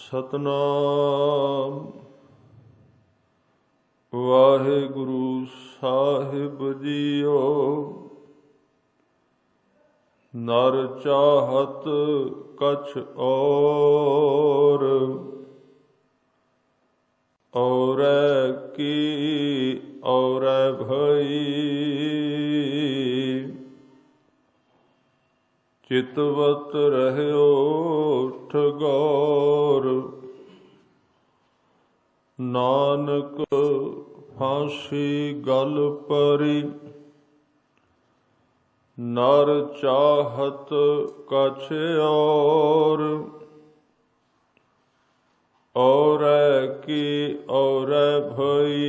सतनाम वाहिगुरु साहिब जियो। नर चाहत कछ और की और भई। चितवत रहयो ठगौर। नानक फांसी गल परी। नर चाहत कछ और की और भई।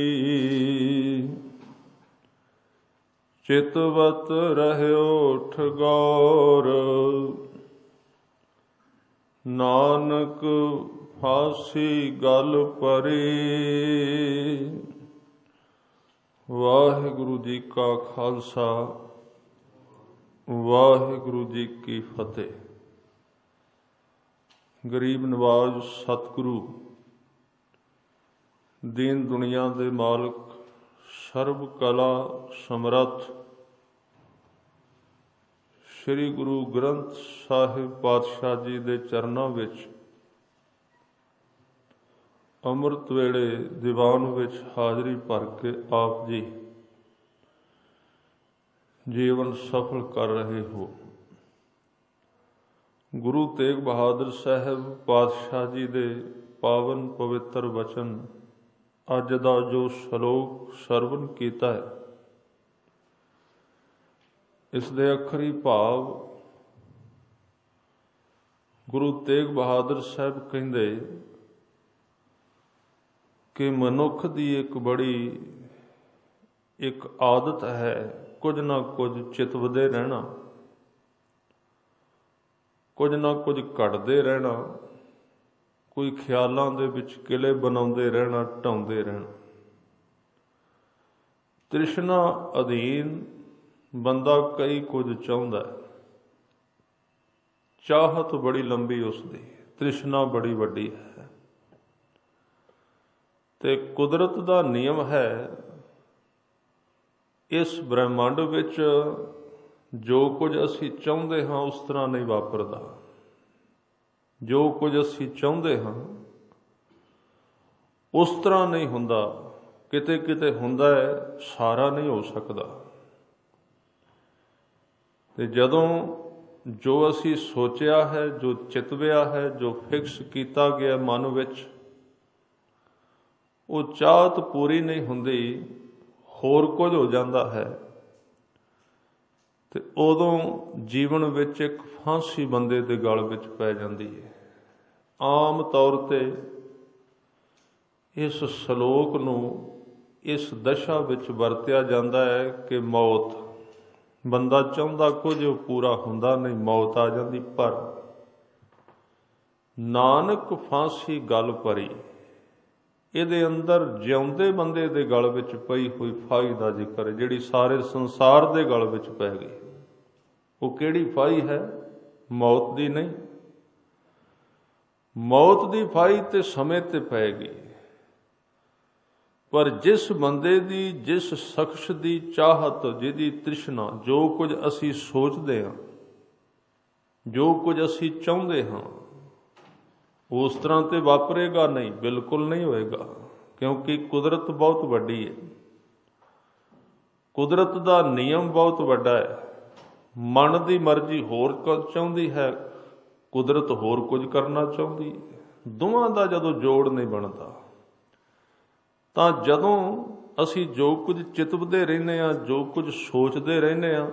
चितवत रहयो ठगौर। नानक फांसी गल परी। वाहिगुरु जी का खालसा वाहिगुरु जी की फतेह। गरीब नवाज सतगुरु दीन दुनिया दे मालक सर्व कला समरथ श्री गुरु ग्रंथ साहिब पातशाह जी दे चरनां विच अमृत वेले दीवान विच हाज़री भर के आप जी जीवन सफल कर रहे हो। गुरु तेग बहादुर साहब पातशाह जी दे पावन पवित्र वचन अज दा जो श्लोक सरवण कीता है, इस दे अखरी भाव गुरु तेग बहादुर साहब कहंदे कि मनुख दी एक बड़ी एक आदत है कुछ ना कुछ चितवदे रहना, कुछ ना कुछ घड़ते रहना, कोई ख्यालों दे विच किले बनाउंदे रहना, ढाउंदे रहना। तृष्णा अधीन बंदा कई कुछ चाहुंदा है। चाहत बड़ी लंबी उसदी, तृष्णा बड़ी वड्डी है। ते कुदरत दा नियम है इस ब्रह्मंड विच जो कुछ असी चाहुंदे हां उस तरह नहीं वापरदा। जो कुछ असी चाहुंदे हां उस तरह नहीं हुंदा, किते किते हुंदा है, सारा नहीं हो सकदा। ते जदों जो असी सोचिया है, जो चितविया है, जो फिक्स कीता गया मन विच, वो चाहत पूरी नहीं हुंदी, होर कुछ हो जाता है। ते उदों जीवन विच एक फांसी बंदे दे गल विच पै जांदी है। आम तौर ते इस श्लोक नूं इस दशा विच वरतिया जाता है कि मौत, बंदा चाहुंदा कुछ पूरा हुंदा नहीं, मौत आ जाती। पर नानक फांसी गल परी, ਇਹਦੇ अंदर ਜਿਉਂਦੇ ਬੰਦੇ ਦੇ ਗਲ ਵਿੱਚ ਪਈ ਹੋਈ ਫਾਹੀ ਦਾ ਜ਼ਿਕਰ ਹੈ, ਜਿਹੜੀ ਸਾਰੇ ਸੰਸਾਰ ਦੇ ਗਲ ਵਿੱਚ ਪੈ ਗਈ। ਉਹ ਕਿਹੜੀ ਫਾਹੀ ਹੈ? ਮੌਤ ਦੀ ਨਹੀਂ। ਮੌਤ ਦੀ ਫਾਹੀ ਤੇ ਸਮੇਂ ਤੇ ਪਏਗੀ, ਪਰ ਜਿਸ ਬੰਦੇ ਦੀ, ਜਿਸ ਸ਼ਖਸ ਦੀ ਚਾਹਤ, ਜਿਹਦੀ ਤ੍ਰਿਸ਼ਨਾ, ਜੋ ਕੁਝ ਅਸੀਂ ਸੋਚਦੇ ਹਾਂ, ਜੋ ਕੁਝ ਅਸੀਂ ਚਾਹੁੰਦੇ ਹਾਂ, उस तरह तो वापरेगा नहीं, बिल्कुल नहीं होएगा, क्योंकि कुदरत बहुत वड्डी है। कुदरत का नियम बहुत वड्डा है। मन की मर्जी होर कुछ चाहुंदी है, कुदरत होर कुछ करना चाहुंदी है। दोवां दा जदों जोड़ नहीं बनता, तां जदों असी जो कुछ चितवदे रहने आ, जो कुछ सोचते रहने आ,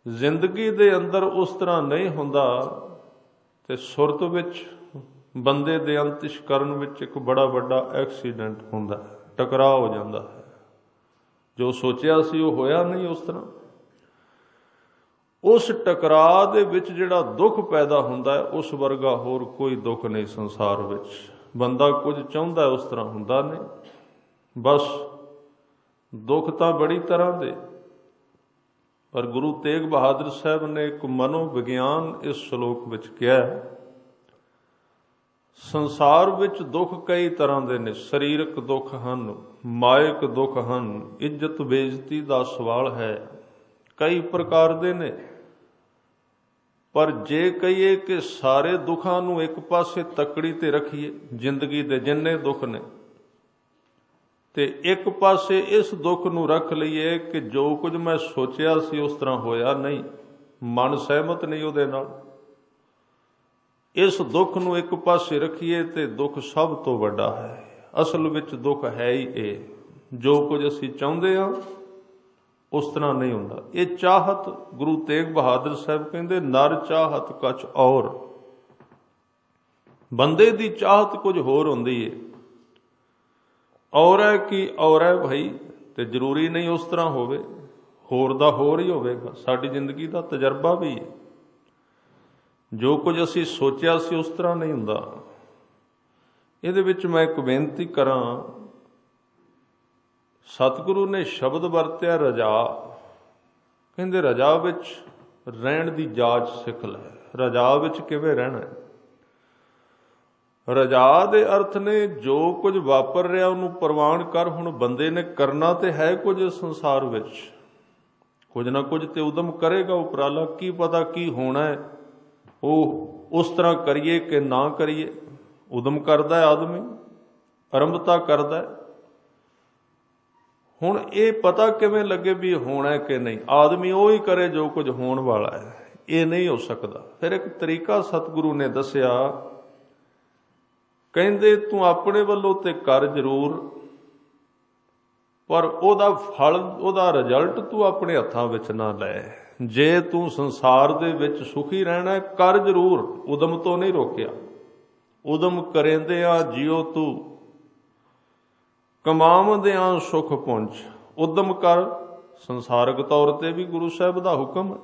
जिंदगी दे अंदर उस तरह नहीं हुंदा। ते सुरत विच बंदे दे अंतਿਸ਼ਕਰਨ विच एक बड़ा वड्डा एक्सीडेंट हुंदा है, टकराव हो जाता है। जो सोचिया सी वो होया नहीं उस तरह। उस टकराव दे विच जिहड़ा दुख पैदा हुंदा है, उस वर्गा होर कोई दुख नहीं संसार विच। बंदा कुछ चाहुंदा है, उस तरह हुंदा नहीं। बस दुख तां बड़ी तरह दे, पर गुरु तेग बहादुर साहब ने एक मनोविज्ञान इस श्लोक विच कहा है। ਸੰਸਾਰ ਵਿੱਚ ਦੁੱਖ ਕਈ ਤਰ੍ਹਾਂ ਦੇ ਨੇ। ਸਰੀਰਕ ਦੁੱਖ ਹਨ, ਮਾਇਕ ਦੁੱਖ ਹਨ, ਇੱਜ਼ਤ ਬੇਇੱਜ਼ਤੀ ਦਾ ਸਵਾਲ ਹੈ, ਕਈ ਪ੍ਰਕਾਰ ਦੇ ਨੇ। ਪਰ ਜੇ ਕਹੀਏ ਕਿ ਸਾਰੇ ਦੁੱਖਾਂ ਨੂੰ ਇੱਕ ਪਾਸੇ ਤੱਕੜੀ ਤੇ ਰੱਖੀਏ, ਜ਼ਿੰਦਗੀ ਦੇ ਜਿੰਨੇ ਦੁੱਖ ਨੇ, ਤੇ ਇੱਕ ਪਾਸੇ ਇਸ ਦੁੱਖ ਨੂੰ ਰੱਖ ਲਈਏ ਕਿ ਜੋ ਕੁਝ ਮੈਂ ਸੋਚਿਆ ਸੀ ਉਸ ਤਰ੍ਹਾਂ ਹੋਇਆ ਨਹੀਂ, ਮਨ ਸਹਿਮਤ ਨਹੀਂ ਉਹਦੇ ਨਾਲ, ਇਸ ਦੁੱਖ ਨੂੰ ਇੱਕ ਪਾਸੇ ਰੱਖੀਏ ਤੇ ਦੁੱਖ ਸਭ ਤੋਂ ਵੱਡਾ ਹੈ। ਅਸਲ ਵਿੱਚ ਦੁੱਖ ਹੈ ਹੀ ਇਹ, ਜੋ ਕੁਝ ਅਸੀਂ ਚਾਹੁੰਦੇ ਹਾਂ ਉਸ ਤਰ੍ਹਾਂ ਨਹੀਂ ਹੁੰਦਾ। ਇਹ ਚਾਹਤ, ਗੁਰੂ ਤੇਗ ਬਹਾਦਰ ਸਾਹਿਬ ਕਹਿੰਦੇ, ਨਰ ਚਾਹਤ ਕਛ ਔਰ। ਬੰਦੇ ਦੀ ਚਾਹਤ ਕੁਝ ਹੋਰ ਹੁੰਦੀ ਏ। ਔਰ ਹੈ ਕਿ ਔਰ ਹੈ ਭਾਈ, ਤੇ ਜ਼ਰੂਰੀ ਨਹੀਂ ਉਸ ਤਰ੍ਹਾਂ ਹੋਵੇ, ਹੋਰ ਦਾ ਹੋਰ ਹੀ ਹੋਵੇਗਾ। ਸਾਡੀ ਜ਼ਿੰਦਗੀ ਦਾ ਤਜਰਬਾ ਵੀ ਹੈ, ਜੋ ਕੁਝ ਅਸੀਂ ਸੋਚਿਆ ਸੀ ਉਸ ਤਰ੍ਹਾਂ ਨਹੀਂ ਹੁੰਦਾ। ਇਹਦੇ ਵਿੱਚ ਮੈਂ ਇੱਕ ਬੇਨਤੀ ਕਰਾਂ, ਸਤਿਗੁਰੂ ਨੇ ਸ਼ਬਦ ਵਰਤਿਆ ਰਜਾ। ਕਹਿੰਦੇ ਰਜਾ ਵਿੱਚ ਰਹਿਣ ਦੀ ਜਾਚ ਸਿੱਖ ਲੈ। ਰਜਾ ਵਿੱਚ ਕਿਵੇਂ ਰਹਿਣਾ? ਰਜਾ ਦੇ ਅਰਥ ਨੇ ਜੋ ਕੁਝ ਵਾਪਰ ਰਿਹਾ ਉਹਨੂੰ ਪ੍ਰਵਾਨ ਕਰ। ਹੁਣ ਬੰਦੇ ਨੇ ਕਰਨਾ ਤੇ ਹੈ ਕੁਝ ਸੰਸਾਰ ਵਿੱਚ, ਕੁਝ ਨਾ ਕੁਝ ਤੇ ਉਦਮ ਕਰੇਗਾ ਉਪਰਾਲਾ। ਕੀ ਪਤਾ ਕੀ ਹੋਣਾ ਹੈ, ਉਹ ਉਸ ਤਰ੍ਹਾਂ ਕਰੀਏ ਕਿ ਨਾ ਕਰੀਏ। ਉਦਮ ਕਰਦਾ ਹੈ ਆਦਮੀ, ਆਰੰਭਤਾ ਕਰਦਾ ਹੈ। ਹੁਣ ਇਹ ਪਤਾ ਕਿਵੇਂ ਲੱਗੇ ਵੀ ਹੋਣਾ ਕਿ ਨਹੀਂ? ਆਦਮੀ ਉਹ ਹੀ ਕਰੇ ਜੋ ਕੁਝ ਹੋਣ ਵਾਲਾ ਹੈ, ਇਹ ਨਹੀਂ ਹੋ ਸਕਦਾ। ਫਿਰ ਇੱਕ ਤਰੀਕਾ ਸਤਿਗੁਰੂ ਨੇ ਦੱਸਿਆ, ਕਹਿੰਦੇ ਤੂੰ ਆਪਣੇ ਵੱਲੋਂ ਤੇ ਕਰ ਜ਼ਰੂਰ, ਪਰ ਉਹਦਾ ਫਲ, ਉਹਦਾ ਰਿਜ਼ਲਟ ਤੂੰ ਆਪਣੇ ਹੱਥਾਂ ਵਿੱਚ ਨਾ ਲੈ। ਜੇ ਤੂੰ ਸੰਸਾਰ ਦੇ ਵਿੱਚ ਸੁਖੀ ਰਹਿਣਾ ਕਰ ਜ਼ਰੂਰ, ਉਦਮ ਤੋਂ ਨਹੀਂ ਰੋਕਿਆ। ਉਦਮ ਕਰੇਂਦਿਆਂ ਜਿਉ ਤੂੰ, ਕਮਾਵਦਿਆਂ ਸੁਖ ਪੁੰਜ। ਉਦਮ ਕਰ। ਸੰਸਾਰਕ ਤੌਰ ਤੇ ਵੀ ਗੁਰੂ ਸਾਹਿਬ ਦਾ ਹੁਕਮ ਹੈ,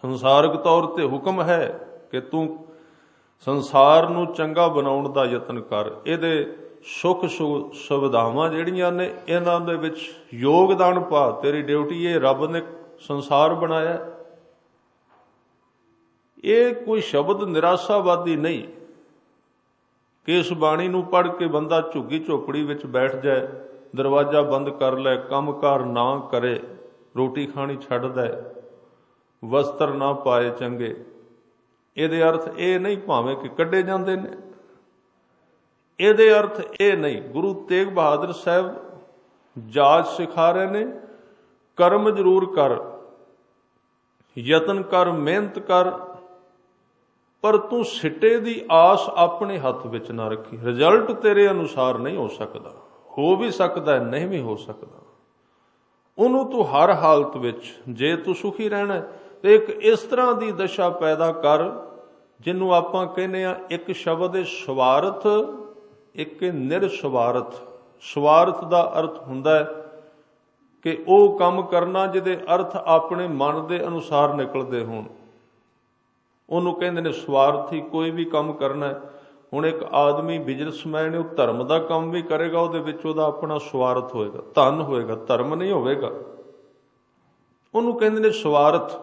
ਸੰਸਾਰਕ ਤੌਰ ਤੇ ਹੁਕਮ ਹੈ ਕਿ ਤੂੰ ਸੰਸਾਰ ਨੂੰ ਚੰਗਾ ਬਣਾਉਣ ਦਾ ਯਤਨ ਕਰ। ਇਹਦੇ ਸੁੱਖ ਸੁਵਿਧਾਵਾਂ ਜਿਹੜੀਆਂ ਨੇ ਇਹਨਾਂ ਦੇ ਵਿੱਚ ਯੋਗਦਾਨ ਪਾ। ਤੇਰੀ ਡਿਊਟੀ ਇਹ, ਰੱਬ ਨੇ ਸੰਸਾਰ ਬਣਾਇਆ। ਇਹ ਕੋਈ ਸ਼ਬਦ ਨਿਰਾਸ਼ਾਵਾਦੀ ਨਹੀਂ ਕਿ ਇਸ ਬਾਣੀ ਨੂੰ ਪੜ੍ਹ ਕੇ ਬੰਦਾ ਝੁੱਗੀ ਝੋਪੜੀ ਵਿੱਚ ਬੈਠ ਜਾਏ, ਦਰਵਾਜ਼ਾ ਬੰਦ ਕਰ ਲੈ, ਕੰਮਕਾਰ ਨਾ ਕਰੇ, ਰੋਟੀ ਖਾਣੀ ਛੱਡ ਦੇ, ਵਸਤਰ ਨਾ ਪਾਏ ਚੰਗੇ। ਇਹਦੇ ਅਰਥ ਇਹ ਨਹੀਂ, ਭਾਵੇਂ ਕਿ ਕੱਢੇ ਜਾਂਦੇ ਨੇ, ਇਹਦੇ ਅਰਥ ਇਹ ਨਹੀਂ। ਗੁਰੂ ਤੇਗ ਬਹਾਦਰ ਸਾਹਿਬ ਜਾਚ ਸਿਖਾ ਰਹੇ ਨੇ, ਕਰਮ ਜ਼ਰੂਰ ਕਰ, ਯਤਨ ਕਰ, ਮਿਹਨਤ ਕਰ, ਪਰ ਤੂੰ ਸਿੱਟੇ ਦੀ ਆਸ ਆਪਣੇ ਹੱਥ ਵਿੱਚ ਨਾ ਰੱਖੀ। ਰਿਜ਼ਲਟ ਤੇਰੇ ਅਨੁਸਾਰ ਨਹੀਂ ਹੋ ਸਕਦਾ, ਹੋ ਵੀ ਸਕਦਾ ਨਹੀਂ ਵੀ ਹੋ ਸਕਦਾ। ਉਹਨੂੰ ਤੂੰ ਹਰ ਹਾਲਤ ਵਿੱਚ, ਜੇ ਤੂੰ ਸੁਖੀ ਰਹਿਣਾ ਤੇ ਇੱਕ ਇਸ ਤਰ੍ਹਾਂ ਦੀ ਦਸ਼ਾ ਪੈਦਾ ਕਰ ਜਿਹਨੂੰ ਆਪਾਂ ਕਹਿੰਦੇ ਆ, ਇੱਕ ਸ਼ਬਦ ਹੈ ਸਵਾਰਥ, ਇੱਕ ਨਿਰਸਵਾਰਥ। ਸਵਾਰਥ ਦਾ ਅਰਥ ਹੁੰਦਾ ਹੈ ਕਿ ਉਹ ਕੰਮ ਕਰਨਾ ਜਿਹਦੇ ਅਰਥ ਆਪਣੇ ਮਨ ਦੇ ਅਨੁਸਾਰ ਨਿਕਲਦੇ ਹੋਣ, ਉਹਨੂੰ ਕਹਿੰਦੇ ਨੇ ਸਵਾਰਥੀ। ਕੋਈ ਵੀ ਕੰਮ ਕਰਨਾ ਹੈ, ਹੁਣ ਇੱਕ ਆਦਮੀ ਬਿਜ਼ਨਸਮੈਨ, ਉਹ ਧਰਮ ਦਾ ਕੰਮ ਵੀ ਕਰੇਗਾ, ਉਹਦੇ ਵਿੱਚ ਉਹਦਾ ਆਪਣਾ ਸਵਾਰਥ ਹੋਏਗਾ, ਧਨ ਹੋਏਗਾ, ਧਰਮ ਨਹੀਂ ਹੋਵੇਗਾ। ਉਹਨੂੰ ਕਹਿੰਦੇ ਨੇ ਸਵਾਰਥ।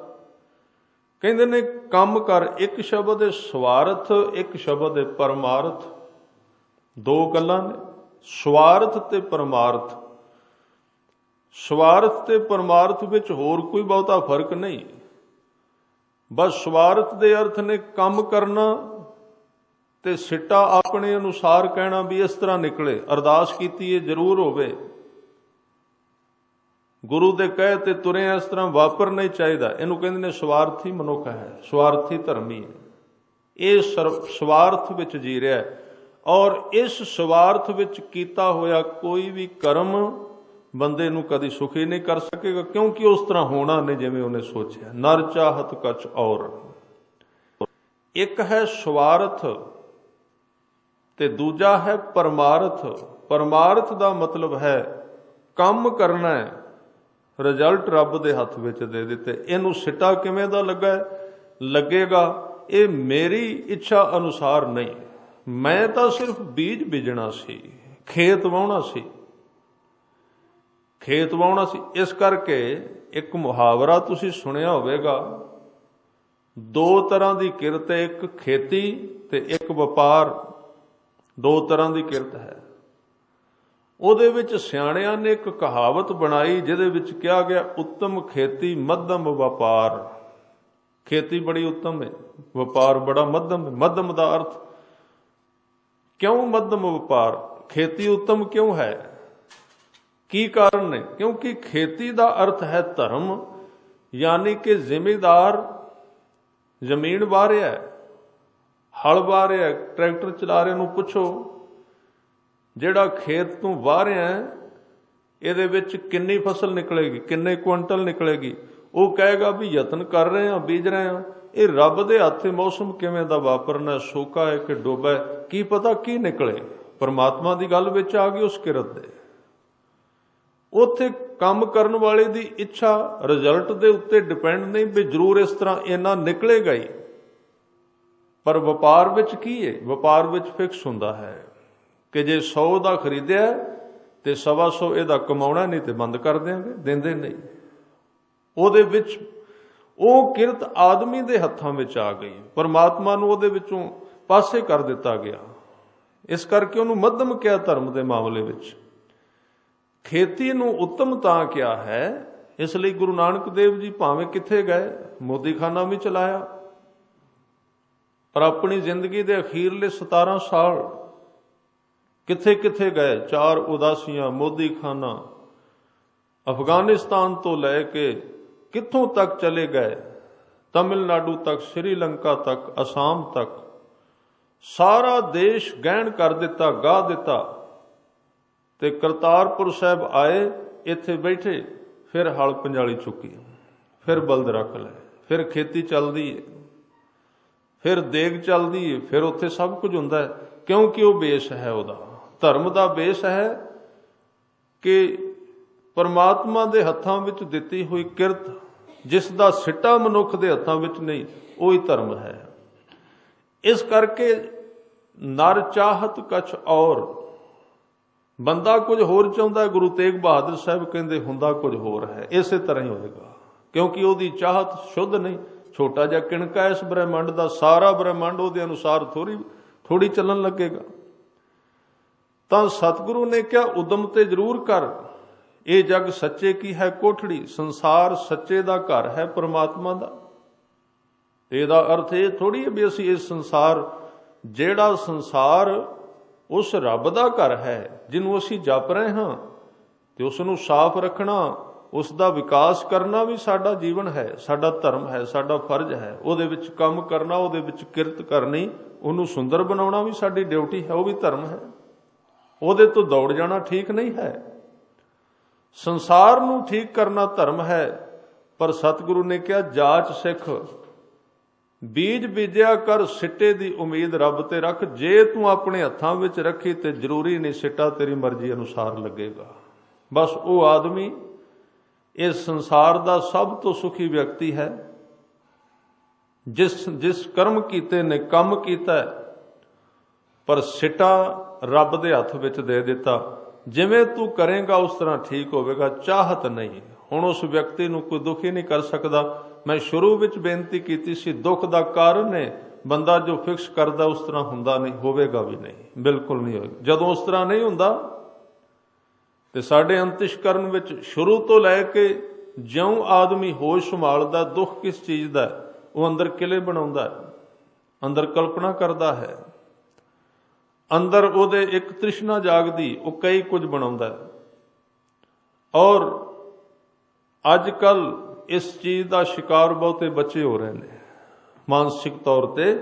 ਕਹਿੰਦੇ ਨੇ ਕੰਮ ਕਰ। ਇੱਕ ਸ਼ਬਦ ਹੈ ਸਵਾਰਥ, ਇੱਕ ਸ਼ਬਦ ਹੈ ਪਰਮਾਰਥ। ਦੋ ਗੱਲਾਂ ਨੇ, ਸਵਾਰਥ ਤੇ ਪਰਮਾਰਥ। ਸਵਾਰਥ ਤੇ ਪਰਮਾਰਥ ਵਿੱਚ ਹੋਰ ਕੋਈ ਬਹੁਤਾ ਫਰਕ ਨਹੀਂ। ਬਸ ਸਵਾਰਥ ਦੇ ਅਰਥ ਨੇ ਕੰਮ ਕਰਨਾ ਤੇ ਸਿੱਟਾ ਆਪਣੇ ਅਨੁਸਾਰ ਕਹਿਣਾ ਵੀ ਇਸ ਤਰ੍ਹਾਂ ਨਿਕਲੇ। ਅਰਦਾਸ ਕੀਤੀ ਹੈ ਜ਼ਰੂਰ ਹੋਵੇ, ਗੁਰੂ ਦੇ ਕਹੇ ਤੇ ਤੁਰੇ ਇਸ ਤਰ੍ਹਾਂ ਵਾਪਰਨਾ ਹੀ ਚਾਹੀਦਾ। ਇਹਨੂੰ ਕਹਿੰਦੇ ਨੇ ਸਵਾਰਥੀ ਮਨੁੱਖ ਹੈ, ਸਵਾਰਥੀ ਧਰਮੀ ਹੈ। ਇਹ ਸਵਾਰਥ ਵਿੱਚ ਜੀ ਰਿਹਾ, ਔਰ ਇਸ ਸਵਾਰਥ ਵਿੱਚ ਕੀਤਾ ਹੋਇਆ ਕੋਈ ਵੀ ਕਰਮ ਬੰਦੇ ਨੂੰ ਕਦੀ ਸੁਖੀ ਨਹੀਂ ਕਰ ਸਕੇਗਾ, ਕਿਉਂਕਿ ਉਸ ਤਰ੍ਹਾਂ ਹੋਣਾ ਨਹੀਂ ਜਿਵੇਂ ਉਹਨੇ ਸੋਚਿਆ। ਨਰ ਚਾਹਤ ਕਛ ਔਰ। ਇੱਕ ਹੈ ਸਵਾਰਥ ਤੇ ਦੂਜਾ ਹੈ ਪਰਮਾਰਥ। ਪਰਮਾਰਥ ਦਾ ਮਤਲਬ ਹੈ ਕੰਮ ਕਰਨਾ ਹੈ, ਰਿਜ਼ਲਟ ਰੱਬ ਦੇ ਹੱਥ ਵਿੱਚ ਦੇ ਦਿੱਤੇ। ਇਹਨੂੰ ਸਿੱਟਾ ਕਿਵੇਂ ਦਾ ਲੱਗੇਗਾ, ਇਹ ਮੇਰੀ ਇੱਛਾ ਅਨੁਸਾਰ ਨਹੀਂ। ਮੈਂ ਤਾਂ ਸਿਰਫ ਬੀਜ ਬੀਜਣਾ ਸੀ, ਖੇਤ ਵਾਹੁਣਾ ਸੀ, ਖੇਤ ਵਾਹੁਣਾ ਸੀ। ਇਸ ਕਰਕੇ ਇੱਕ ਮੁਹਾਵਰਾ ਤੁਸੀਂ ਸੁਣਿਆ ਹੋਵੇਗਾ, ਦੋ ਤਰ੍ਹਾਂ ਦੀ ਕਿਰਤ ਹੈ, ਇੱਕ ਖੇਤੀ ਤੇ ਇੱਕ ਵਪਾਰ, ਦੋ ਤਰ੍ਹਾਂ ਦੀ ਕਿਰਤ ਹੈ। ਉਹਦੇ ਵਿੱਚ ਸਿਆਣਿਆਂ ਨੇ ਇੱਕ ਕਹਾਵਤ ਬਣਾਈ ਜਿਹਦੇ ਵਿੱਚ ਕਿਹਾ ਗਿਆ ਉੱਤਮ ਖੇਤੀ ਮੱਧਮ ਵਪਾਰ। ਖੇਤੀ ਬੜੀ ਉੱਤਮ ਹੈ, ਵਪਾਰ ਬੜਾ ਮੱਧਮ ਹੈ। ਮੱਧਮ ਦਾ ਅਰਥ ਕਿਉਂ ਮੱਧਮ ਵਪਾਰ? ਖੇਤੀ ਉੱਤਮ ਕਿਉਂ ਹੈ? ਕੀ ਕਾਰਨ ਨੇ? ਕਿਉਂਕਿ ਖੇਤੀ ਦਾ ਅਰਥ ਹੈ ਧਰਮ, ਯਾਨੀ ਕਿ ਜ਼ਿਮੀਦਾਰ ਜ਼ਮੀਨ ਵਾਹ ਰਿਹਾ, ਹਲ ਵਾਹ ਰਿਹਾ, ਟਰੈਕਟਰ ਚਲਾ ਰਿਹਾ, ਨੂੰ ਪੁੱਛੋ ਜਿਹੜਾ ਖੇਤ ਤੂੰ ਵਾਹ ਰਿਹਾ ਇਹਦੇ ਵਿੱਚ ਕਿੰਨੀ ਫਸਲ ਨਿਕਲੇਗੀ, ਕਿੰਨੇ ਕੁਇੰਟਲ ਨਿਕਲੇਗੀ? ਉਹ ਕਹੇਗਾ ਵੀ ਯਤਨ ਕਰ ਰਹੇ ਹਾਂ, ਬੀਜ ਰਹੇ ਹਾਂ। ਇਹ ਰੱਬ ਦੇ ਹੱਥ 'ਤੇ ਮੌਸਮ ਕਿਵੇਂ ਦਾ ਵਾਪਰਨਾ, ਸੋਕਾ ਹੈ ਕਿ ਡੋਬਾ ਹੈ, ਕੀ ਪਤਾ ਕੀ ਨਿਕਲੇ। ਪਰਮਾਤਮਾ ਦੀ ਗੱਲ ਵਿੱਚ ਆ ਗਈ ਉਸ ਕਿਰਤ ਦੇ। ਉੱਥੇ ਕੰਮ ਕਰਨ ਵਾਲੇ ਦੀ ਇੱਛਾ ਰਿਜ਼ਲਟ ਦੇ ਉੱਤੇ ਡਿਪੈਂਡ ਨਹੀਂ ਵੀ ਜ਼ਰੂਰ ਇਸ ਤਰ੍ਹਾਂ ਇੰਨਾ ਨਿਕਲੇਗਾ ਹੀ। ਪਰ ਵਪਾਰ ਵਿੱਚ ਕੀ ਹੈ? ਵਪਾਰ ਵਿੱਚ ਫਿਕਸ ਹੁੰਦਾ ਹੈ ਕਿ ਜੇ 100 ਦਾ ਖਰੀਦਿਆ ਤੇ 125 ਇਹਦਾ ਕਮਾਉਣਾ, ਨਹੀਂ ਤੇ ਬੰਦ ਕਰ ਦਿਆਂਗੇ, ਦਿੰਦੇ ਨਹੀਂ। ਉਹਦੇ ਵਿੱਚ ਉਹ ਕਿਰਤ ਆਦਮੀ ਦੇ ਹੱਥਾਂ ਵਿੱਚ ਆ ਗਈ, ਪਰਮਾਤਮਾ ਨੂੰ ਉਹਦੇ ਵਿੱਚੋਂ ਪਾਸੇ ਕਰ ਦਿੱਤਾ ਗਿਆ। ਇਸ ਕਰਕੇ ਉਹਨੂੰ ਮੱਧਮ ਕਿਹਾ ਧਰਮ ਦੇ ਮਾਮਲੇ ਵਿੱਚ। ਖੇਤੀ ਨੂੰ ਉੱਤਮ ਤਾਂ ਕਿਹਾ ਹੈ, ਇਸ ਲਈ ਗੁਰੂ ਨਾਨਕ ਦੇਵ ਜੀ ਭਾਵੇਂ ਕਿੱਥੇ ਗਏ, ਮੋਦੀਖਾਨਾ ਵੀ ਚਲਾਇਆ, ਪਰ ਆਪਣੀ ਜ਼ਿੰਦਗੀ ਦੇ ਅਖੀਰਲੇ 17 ਸਾਲ ਕਿੱਥੇ ਕਿੱਥੇ ਗਏ। 4 ਉਦਾਸੀਆਂ, ਮੋਦੀਖਾਨਾ, ਅਫਗਾਨਿਸਤਾਨ ਤੋਂ ਲੈ ਕੇ ਕਿੱਥੋਂ ਤੱਕ ਚਲੇ ਗਏ, ਤਮਿਲਨਾਡੂ ਤੱਕ, ਸ਼੍ਰੀਲੰਕਾ ਤੱਕ, ਅਸਾਮ ਤੱਕ, ਸਾਰਾ ਦੇਸ਼ ਗਹਿਣ ਕਰ ਦਿੱਤਾ, ਗਾਹ ਦਿੱਤਾ। ਤੇ ਕਰਤਾਰਪੁਰ ਸਾਹਿਬ ਆਏ, ਇੱਥੇ ਬੈਠੇ, ਫਿਰ ਹਲ ਪੰਜਾਲੀ ਚੁੱਕੀ, ਫਿਰ ਬਲਦ ਰੱਖ ਲਏ, ਫਿਰ ਖੇਤੀ ਚੱਲਦੀ ਹੈ, ਫਿਰ ਦੇਗ ਚੱਲਦੀ ਹੈ, ਫਿਰ ਉੱਥੇ ਸਭ ਕੁਝ ਹੁੰਦਾ ਹੈ। ਕਿਉਂਕਿ ਉਹ ਬੇਸ ਹੈ, ਉਹਦਾ ਧਰਮ ਦਾ ਬੇਸ ਹੈ ਕਿ ਪਰਮਾਤਮਾ ਦੇ ਹੱਥਾਂ ਵਿੱਚ ਦਿੱਤੀ ਹੋਈ ਕਿਰਤ, ਜਿਸ ਦਾ ਸਿੱਟਾ ਮਨੁੱਖ ਦੇ ਹੱਥਾਂ ਵਿੱਚ ਨਹੀਂ, ਉਹੀ ਧਰਮ ਹੈ। ਇਸ ਕਰਕੇ ਨਰ ਚਾਹਤ ਕਛ ਔਰ, ਬੰਦਾ ਕੁਝ ਹੋਰ ਚਾਹੁੰਦਾ, ਗੁਰੂ ਤੇਗ ਬਹਾਦਰ ਸਾਹਿਬ ਕਹਿੰਦੇ ਹੁੰਦਾ ਕੁਝ ਹੋਰ ਹੈ। ਇਸੇ ਤਰ੍ਹਾਂ ਹੀ ਹੋਏਗਾ, ਕਿਉਂਕਿ ਉਹਦੀ ਚਾਹਤ ਸ਼ੁੱਧ ਨਹੀਂ। ਛੋਟਾ ਜਿਹਾ ਕਿਣਕਾ ਇਸ ਬ੍ਰਹਿਮੰਡ ਦਾ, ਸਾਰਾ ਬ੍ਰਹਿਮੰਡ ਉਹਦੇ ਅਨੁਸਾਰ ਥੋੜੀ ਚੱਲਣ ਲੱਗੇਗਾ। ਤਾਂ ਸਤਿਗੁਰੂ ਨੇ ਕਿਹਾ ਉਦਮ ਤੇ ਜ਼ਰੂਰ ਕਰ, ਇਹ ਜਗ ਸੱਚੇ ਕੀ ਹੈ ਕੋਠੜੀ। ਸੰਸਾਰ ਸੱਚੇ ਦਾ ਘਰ ਹੈ, ਪਰਮਾਤਮਾ ਦਾ। ਇਹਦਾ ਅਰਥ ਇਹ ਥੋੜੀ ਹੈ ਵੀ ਅਸੀਂ ਇਸ ਸੰਸਾਰ, ਜਿਹੜਾ ਸੰਸਾਰ ਉਸ ਰੱਬ ਦਾ ਘਰ ਹੈ ਜਿਹਨੂੰ ਅਸੀਂ ਜਪ ਰਹੇ ਹਾਂ, ਤੇ ਉਸ ਨੂੰ ਸਾਫ਼ ਰੱਖਣਾ, ਉਸ ਦਾ ਵਿਕਾਸ ਕਰਨਾ ਵੀ ਸਾਡਾ ਜੀਵਨ ਹੈ, ਸਾਡਾ ਧਰਮ ਹੈ, ਸਾਡਾ ਫਰਜ਼ ਹੈ। ਉਹਦੇ ਵਿੱਚ ਕੰਮ ਕਰਨਾ, ਉਹਦੇ ਵਿੱਚ ਕਿਰਤ ਕਰਨੀ, ਉਹਨੂੰ ਸੁੰਦਰ ਬਣਾਉਣਾ ਵੀ ਸਾਡੀ ਡਿਊਟੀ ਹੈ, ਉਹ ਵੀ ਧਰਮ ਹੈ। ਉਹਦੇ ਤੋਂ ਦੌੜ ਜਾਣਾ ਠੀਕ ਨਹੀਂ ਹੈ। ਸੰਸਾਰ ਨੂੰ ਠੀਕ ਕਰਨਾ ਧਰਮ ਹੈ। ਪਰ ਸਤਿਗੁਰੂ ਨੇ ਕਿਹਾ ਜਾਚ ਸਿੱਖ, ਬੀਜ ਬੀਜਿਆ ਕਰ, ਸਿੱਟੇ ਦੀ ਉਮੀਦ ਰੱਬ ਤੇ ਰੱਖ। ਜੇ ਤੂੰ ਆਪਣੇ ਹੱਥਾਂ ਵਿੱਚ ਰੱਖੀ ਤੇ ਜ਼ਰੂਰੀ ਨਹੀਂ ਸਿੱਟਾ ਤੇਰੀ ਮਰਜ਼ੀ ਅਨੁਸਾਰ ਲੱਗੇਗਾ। ਬਸ ਉਹ ਆਦਮੀ ਇਸ ਸੰਸਾਰ ਦਾ ਸਭ ਤੋਂ ਸੁਖੀ ਵਿਅਕਤੀ ਹੈ ਜਿਸ ਕਰਮ ਕੀਤੇ ਨੇ, ਕੰਮ ਕੀਤਾ, ਪਰ ਸਿੱਟਾ ਰੱਬ ਦੇ ਹੱਥ ਵਿੱਚ ਦੇ ਦਿੱਤਾ। ਜਿਵੇਂ ਤੂੰ ਕਰੇਗਾ ਉਸ ਤਰ੍ਹਾਂ ਠੀਕ ਹੋਵੇਗਾ, ਚਾਹਤ ਨਹੀਂ। ਹੁਣ ਉਸ ਵਿਅਕਤੀ ਨੂੰ ਕੋਈ ਦੁਖੀ ਨਹੀਂ ਕਰ ਸਕਦਾ। ਮੈਂ ਸ਼ੁਰੂ ਵਿੱਚ ਬੇਨਤੀ ਕੀਤੀ ਸੀ, ਦੁੱਖ ਦਾ ਕਾਰਨ ਹੈ ਬੰਦਾ ਜੋ ਫਿਕਸ ਕਰਦਾ ਉਸ ਤਰ੍ਹਾਂ ਹੁੰਦਾ ਨਹੀਂ, ਹੋਵੇਗਾ ਵੀ ਨਹੀਂ, ਬਿਲਕੁਲ ਨਹੀਂ ਹੋਵੇਗਾ। ਜਦੋਂ ਉਸ ਤਰ੍ਹਾਂ ਨਹੀਂ ਹੁੰਦਾ ਤੇ ਸਾਡੇ ਅੰਤਿਸ਼ਕਰਨ ਵਿੱਚ ਸ਼ੁਰੂ ਤੋਂ ਲੈ ਕੇ ਜਿਉਂ ਆਦਮੀ ਹੋਸ਼ ਸੰਭਾਲਦਾ, ਦੁੱਖ ਕਿਸ ਚੀਜ਼ ਦਾ, ਉਹ ਅੰਦਰ ਕਿਲੇ ਬਣਾਉਂਦਾ ਹੈ, ਅੰਦਰ ਕਲਪਨਾ ਕਰਦਾ ਹੈ, ਅੰਦਰ ਉਹਦੇ ਇੱਕ ਤ੍ਰਿਸ਼ਨਾ ਜਾਗਦੀ, ਉਹ ਕਈ ਕੁਝ ਬਣਾਉਂਦਾ। ਔਰ ਅੱਜ ਕੱਲ ਇਸ ਚੀਜ਼ ਦਾ ਸ਼ਿਕਾਰ ਬਹੁਤੇ ਬੱਚੇ ਹੋ ਰਹੇ ਨੇ ਮਾਨਸਿਕ ਤੌਰ ਤੇ,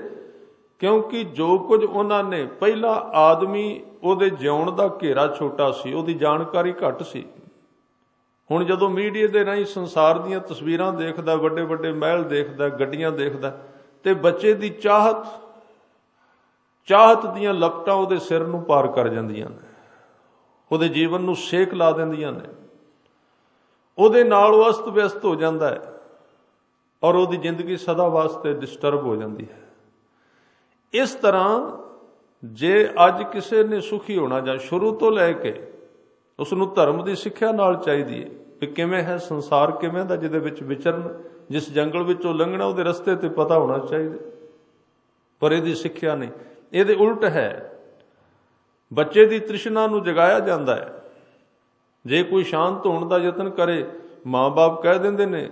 ਕਿਉਂਕਿ ਜੋ ਕੁਝ ਉਹਨਾਂ ਨੇ ਪਹਿਲਾਂ, ਆਦਮੀ ਉਹਦੇ ਜਿਉਣ ਦਾ ਘੇਰਾ ਛੋਟਾ ਸੀ, ਉਹਦੀ ਜਾਣਕਾਰੀ ਘੱਟ ਸੀ। ਹੁਣ ਜਦੋਂ ਮੀਡੀਆ ਦੇ ਰਾਹੀਂ ਸੰਸਾਰ ਦੀਆਂ ਤਸਵੀਰਾਂ ਦੇਖਦਾ, ਵੱਡੇ ਵੱਡੇ ਮਹਿਲ ਦੇਖਦਾ, ਗੱਡੀਆਂ ਦੇਖਦਾ, ਤੇ ਬੱਚੇ ਦੀ ਚਾਹਤ ਦੀਆਂ ਲਪਟਾਂ ਉਹਦੇ ਸਿਰ ਨੂੰ ਪਾਰ ਕਰ ਜਾਂਦੀਆਂ ਨੇ, ਉਹਦੇ ਜੀਵਨ ਨੂੰ ਸੇਕ ਲਾ ਦਿੰਦੀਆਂ ਨੇ। ਉਹਦੇ ਨਾਲ ਉਹ ਅਸਤ ਵਿਅਸਤ ਹੋ ਜਾਂਦਾ ਹੈ ਔਰ ਉਹਦੀ ਜ਼ਿੰਦਗੀ ਸਦਾ ਵਾਸਤੇ ਡਿਸਟਰਬ ਹੋ ਜਾਂਦੀ ਹੈ। ਇਸ ਤਰ੍ਹਾਂ ਜੇ ਅੱਜ ਕਿਸੇ ਨੇ ਸੁਖੀ ਹੋਣਾ, ਜਾਂ ਸ਼ੁਰੂ ਤੋਂ ਲੈ ਕੇ ਉਸ ਨੂੰ ਧਰਮ ਦੀ ਸਿੱਖਿਆ ਨਾਲ ਚਾਹੀਦੀ ਹੈ ਵੀ ਕਿਵੇਂ ਹੈ ਸੰਸਾਰ, ਕਿਵੇਂ ਦਾ ਜਿਹਦੇ ਵਿੱਚ ਵਿਚਰਨ, ਜਿਸ ਜੰਗਲ ਵਿੱਚੋਂ ਲੰਘਣਾ ਉਹਦੇ ਰਸਤੇ ਤੇ ਪਤਾ ਹੋਣਾ ਚਾਹੀਦਾ। पर ਇਹਦੀ ਸਿੱਖਿਆ ਨਹੀਂ। ਇਹਦੇ ਉਲਟ ਹੈ, ਬੱਚੇ ਦੀ ਤ੍ਰਿਸ਼ਨਾ ਨੂੰ ਜਗਾਇਆ ਜਾਂਦਾ ਹੈ। ਜੇ ਕੋਈ ਸ਼ਾਂਤ ਹੋਣ ਦਾ ਯਤਨ ਕਰੇ, ਮਾਂ-ਬਾਪ ਕਹਿ ਦਿੰਦੇ ਨੇ